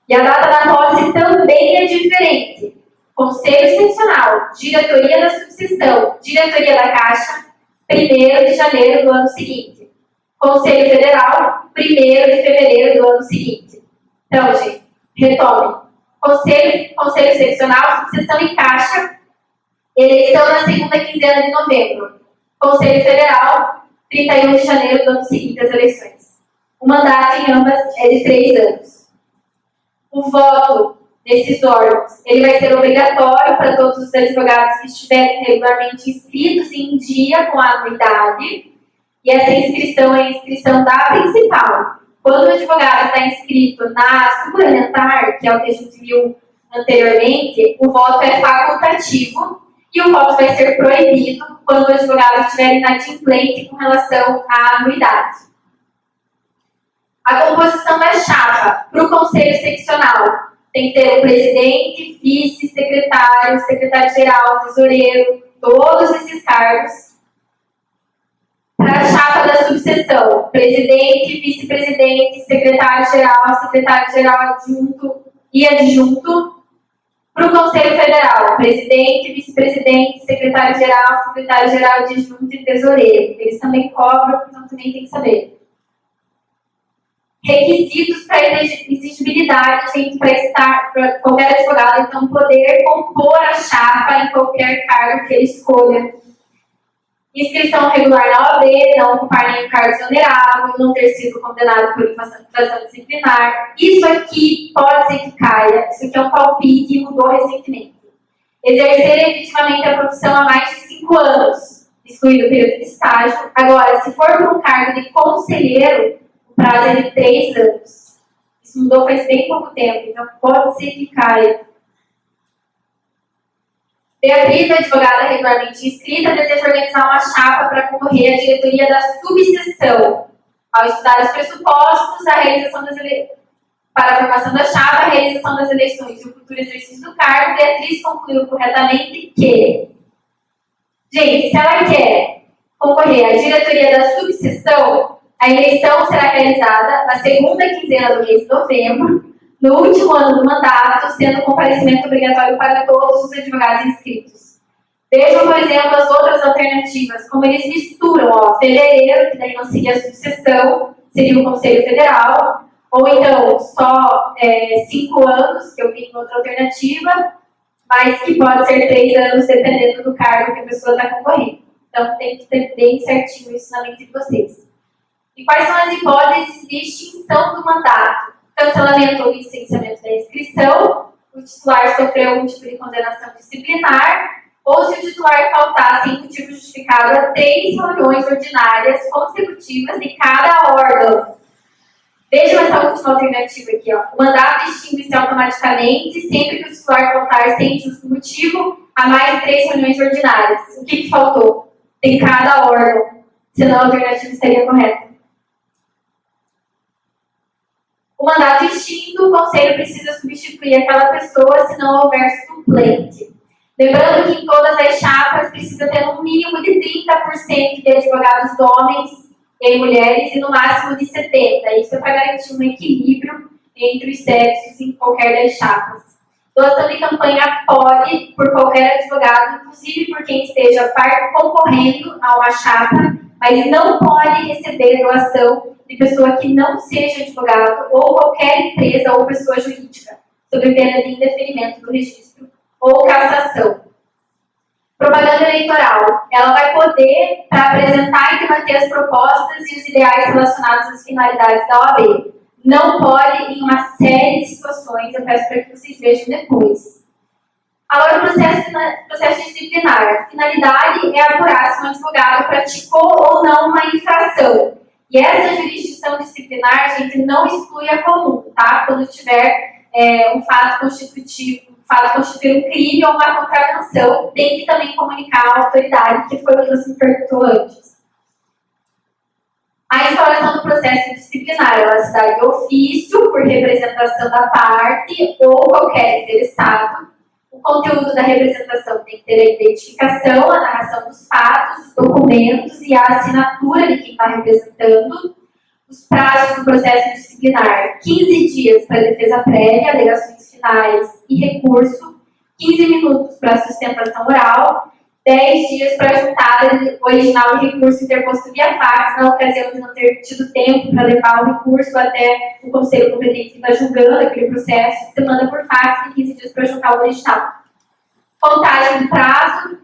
E a data da posse também é diferente. Conselho Seccional, Diretoria da Subseção, Diretoria da Caixa, 1º de janeiro do ano seguinte. Conselho Federal, 1º de fevereiro do ano seguinte. Então, gente, retome. Conselho Seccional, Subseção e Caixa, eleição na segunda quinzena de novembro. Conselho Federal, 31 de janeiro do ano seguinte às eleições. O mandato em ambas é de 3 anos. O voto nesses órgãos, ele vai ser obrigatório para todos os advogados que estiverem regularmente inscritos em dia com a anuidade. E essa inscrição é a inscrição da principal. Quando o advogado está inscrito na suplementar, que é o que a gente viu anteriormente, o voto é facultativo e o voto vai ser proibido quando o advogado estiver inadimplente com relação à anuidade. A composição da chapa para o Conselho Seccional tem que ter o presidente, vice, secretário, secretário-geral, tesoureiro, todos esses cargos. Para a chapa da subseção, presidente, vice-presidente, secretário-geral, secretário-geral adjunto e adjunto. Para o Conselho Federal, presidente, vice-presidente, secretário-geral, secretário-geral adjunto e tesoureiro. Eles também cobram, então também tem que saber. Requisitos para exigibilidade, gente, para qualquer advogado, então, poder compor a chapa em qualquer cargo que ele escolha. Inscrição regular na OAB, não ocupar nenhum cargo exonerável, não ter sido condenado por infração disciplinar. Isso aqui pode ser que caia, isso aqui é um palpite e mudou recentemente. Exercer efetivamente a profissão há mais de 5 anos, excluído o período de estágio. Agora, se for para um cargo de conselheiro, o prazo é de 3 anos. Isso mudou faz bem pouco tempo, então pode ser que caia. Beatriz, advogada regularmente inscrita, deseja organizar uma chapa para concorrer à diretoria da subseção. Ao estudar os pressupostos, a realização para a formação da chapa, a realização das eleições e o futuro exercício do cargo, Beatriz concluiu corretamente que, gente, se ela quer concorrer à diretoria da subseção, a eleição será realizada na segunda quinzena do mês de novembro, no último ano do mandato, sendo comparecimento obrigatório para todos os advogados inscritos. Vejam, por exemplo, as outras alternativas, como eles misturam, fevereiro, que daí não seria a subseção, seria o Conselho Federal, ou então só 5 anos, que eu vi em outra alternativa, mas que pode ser 3 anos, dependendo do cargo que a pessoa está concorrendo. Então, tem que ter bem certinho isso na mente de vocês. E quais são as hipóteses de extinção do mandato? Cancelamento ou licenciamento da inscrição, o titular sofreu algum tipo de condenação disciplinar, ou se o titular faltar sem motivo justificado a 3 reuniões ordinárias consecutivas de cada órgão. Vejam essa última alternativa aqui. O mandato extingue-se automaticamente sempre que o titular faltar sem justo motivo a mais de 3 reuniões ordinárias. O que faltou? Em cada órgão, senão a alternativa estaria correta. O mandato extinto, o conselho precisa substituir aquela pessoa se não houver suplente. Lembrando que em todas as chapas precisa ter um mínimo de 30% de advogados homens e mulheres e no máximo de 70%. Isso é para garantir um equilíbrio entre os sexos em qualquer das chapas. Doação de campanha pode, por qualquer advogado, inclusive por quem esteja concorrendo a uma chapa, mas não pode receber doação de pessoa que não seja advogado ou qualquer empresa ou pessoa jurídica, sob pena de indeferimento do registro ou cassação. Propaganda eleitoral. Ela vai poder, para apresentar e debater as propostas e os ideais relacionados às finalidades da OAB. Não pode em uma série de situações, eu peço para que vocês vejam depois. Agora, o processo disciplinar. A finalidade é apurar se um advogado praticou ou não uma infração. E essa jurisdição disciplinar, gente, não exclui a comum, tá? Quando tiver um fato constituir um crime ou uma contravenção, tem que também comunicar à autoridade, que foi o que você me perguntou antes. A instauração do processo disciplinar, ela se dá de ofício, por representação da parte ou qualquer interessado. O conteúdo da representação tem que ter a identificação, a narração dos fatos, os documentos e a assinatura de quem está representando. Os prazos do processo disciplinar: 15 dias para defesa prévia, alegações finais e recurso, 15 minutos para sustentação oral, 10 dias para juntar original e recurso interposto via fax, na ocasião de não ter tido tempo para levar o recurso até o conselho competente que está julgando aquele processo, você manda por fax e 15 dias para juntar o original. Contagem do prazo,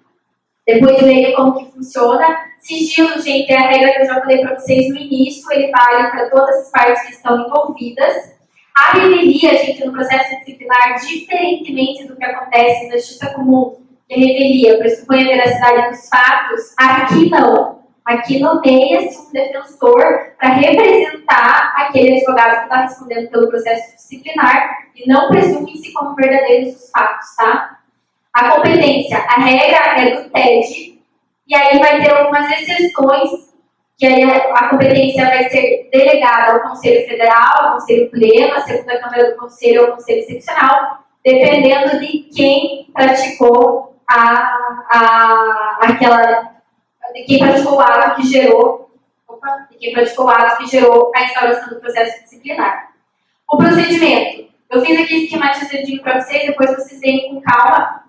depois leia como que funciona. Sigilo, gente, é a regra que eu já falei para vocês no início, ele vale para todas as partes que estão envolvidas. A revelia, gente, no processo disciplinar, diferentemente do que acontece na justiça comum, que a revelia pressupõe a veracidade dos fatos, aqui não. Aqui nomeia-se um defensor para representar aquele advogado que está respondendo pelo processo disciplinar e não presume-se como verdadeiros os fatos, tá? A competência, a regra é do TED, e aí vai ter algumas exceções, que aí a competência vai ser delegada ao Conselho Federal, ao Conselho Pleno, à segunda Câmara do Conselho ou ao Conselho Seccional, dependendo de quem praticou de quem praticou o ato que gerou, a instauração do processo disciplinar. O procedimento. Eu fiz aqui esquematizadinho para vocês, depois vocês veem com calma.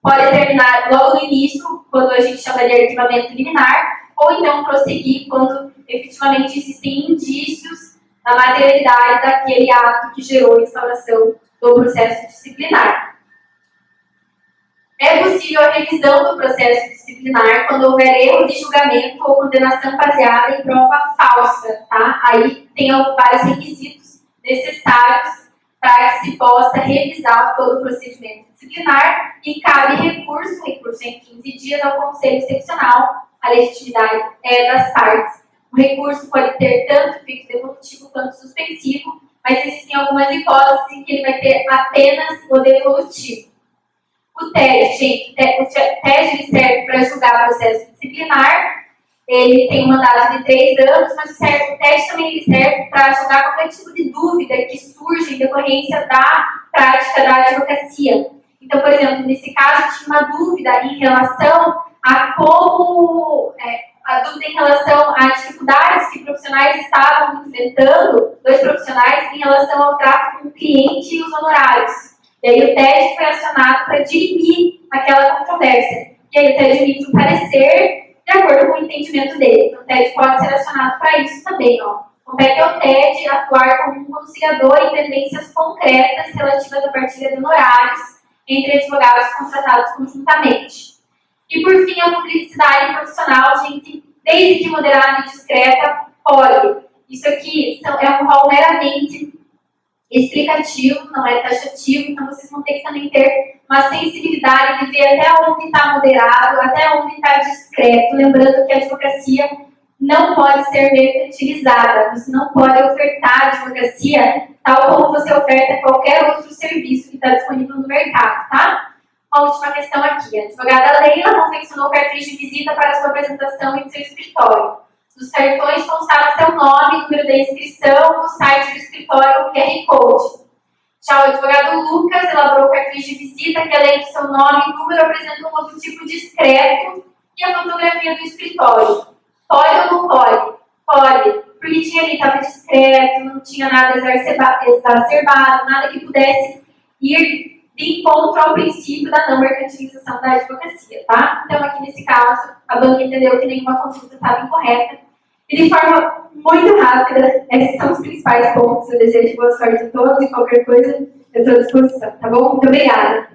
Pode terminar logo no início, quando a gente chama de arquivamento liminar, ou então prosseguir quando efetivamente existem indícios da materialidade daquele ato que gerou a instauração do processo disciplinar. É possível a revisão do processo disciplinar quando houver erro de julgamento ou condenação baseada em prova falsa, tá? Aí tem vários requisitos necessários para que se possa revisar todo o procedimento disciplinar e cabe recurso em 15 dias ao Conselho Seccional. A legitimidade é das partes. O recurso pode ter tanto efeito devolutivo quanto suspensivo, mas existem algumas hipóteses em que ele vai ter apenas o devolutivo. O TED, gente, o TED serve para julgar processo disciplinar, ele tem um mandato de 3 anos, mas o TED também serve para julgar qualquer tipo de dúvida que surge em decorrência da prática da advocacia. Então, por exemplo, nesse caso, tinha uma dúvida em relação a dúvida em relação às dificuldades que profissionais estavam enfrentando, 2 profissionais, em relação ao trato com o cliente e os honorários. E aí o TED foi acionado para dirimir aquela controvérsia. E aí o TED emite um parecer de acordo com o entendimento dele. Então o TED pode ser acionado para isso também. Compete ao TED atuar como um conciliador em pendências concretas relativas à partilha de honorários entre advogados contratados conjuntamente. E por fim, a publicidade profissional, gente, desde que moderada e discreta, pode. Isso aqui é um rol meramente explicativo, não é taxativo, então vocês vão ter que também ter uma sensibilidade de ver até onde está moderado, até onde está discreto, lembrando que a advocacia não pode ser mercantilizada, você não pode ofertar a advocacia tal como você oferta qualquer outro serviço que está disponível no mercado, tá? Uma última questão aqui, a advogada Leila confeccionou cartões de visita para sua apresentação em seu escritório. Nos cartões constava seu nome, número da inscrição, o site do escritório, o QR Code. Já o advogado Lucas elaborou cartões de visita que, além do seu nome e número, apresentam um logotipo discreto e a fotografia do escritório. Pode ou não pode? Pode, porque tinha ali, estava discreto, não tinha nada exacerbado, nada que pudesse ir de encontro ao princípio da não mercantilização da advocacia, tá? Então, aqui nesse caso, a banca entendeu que nenhuma conduta estava incorreta. E de forma muito rápida, esses são os principais pontos. Eu desejo boa sorte a todos e qualquer coisa, eu estou à disposição, tá bom? Muito obrigada.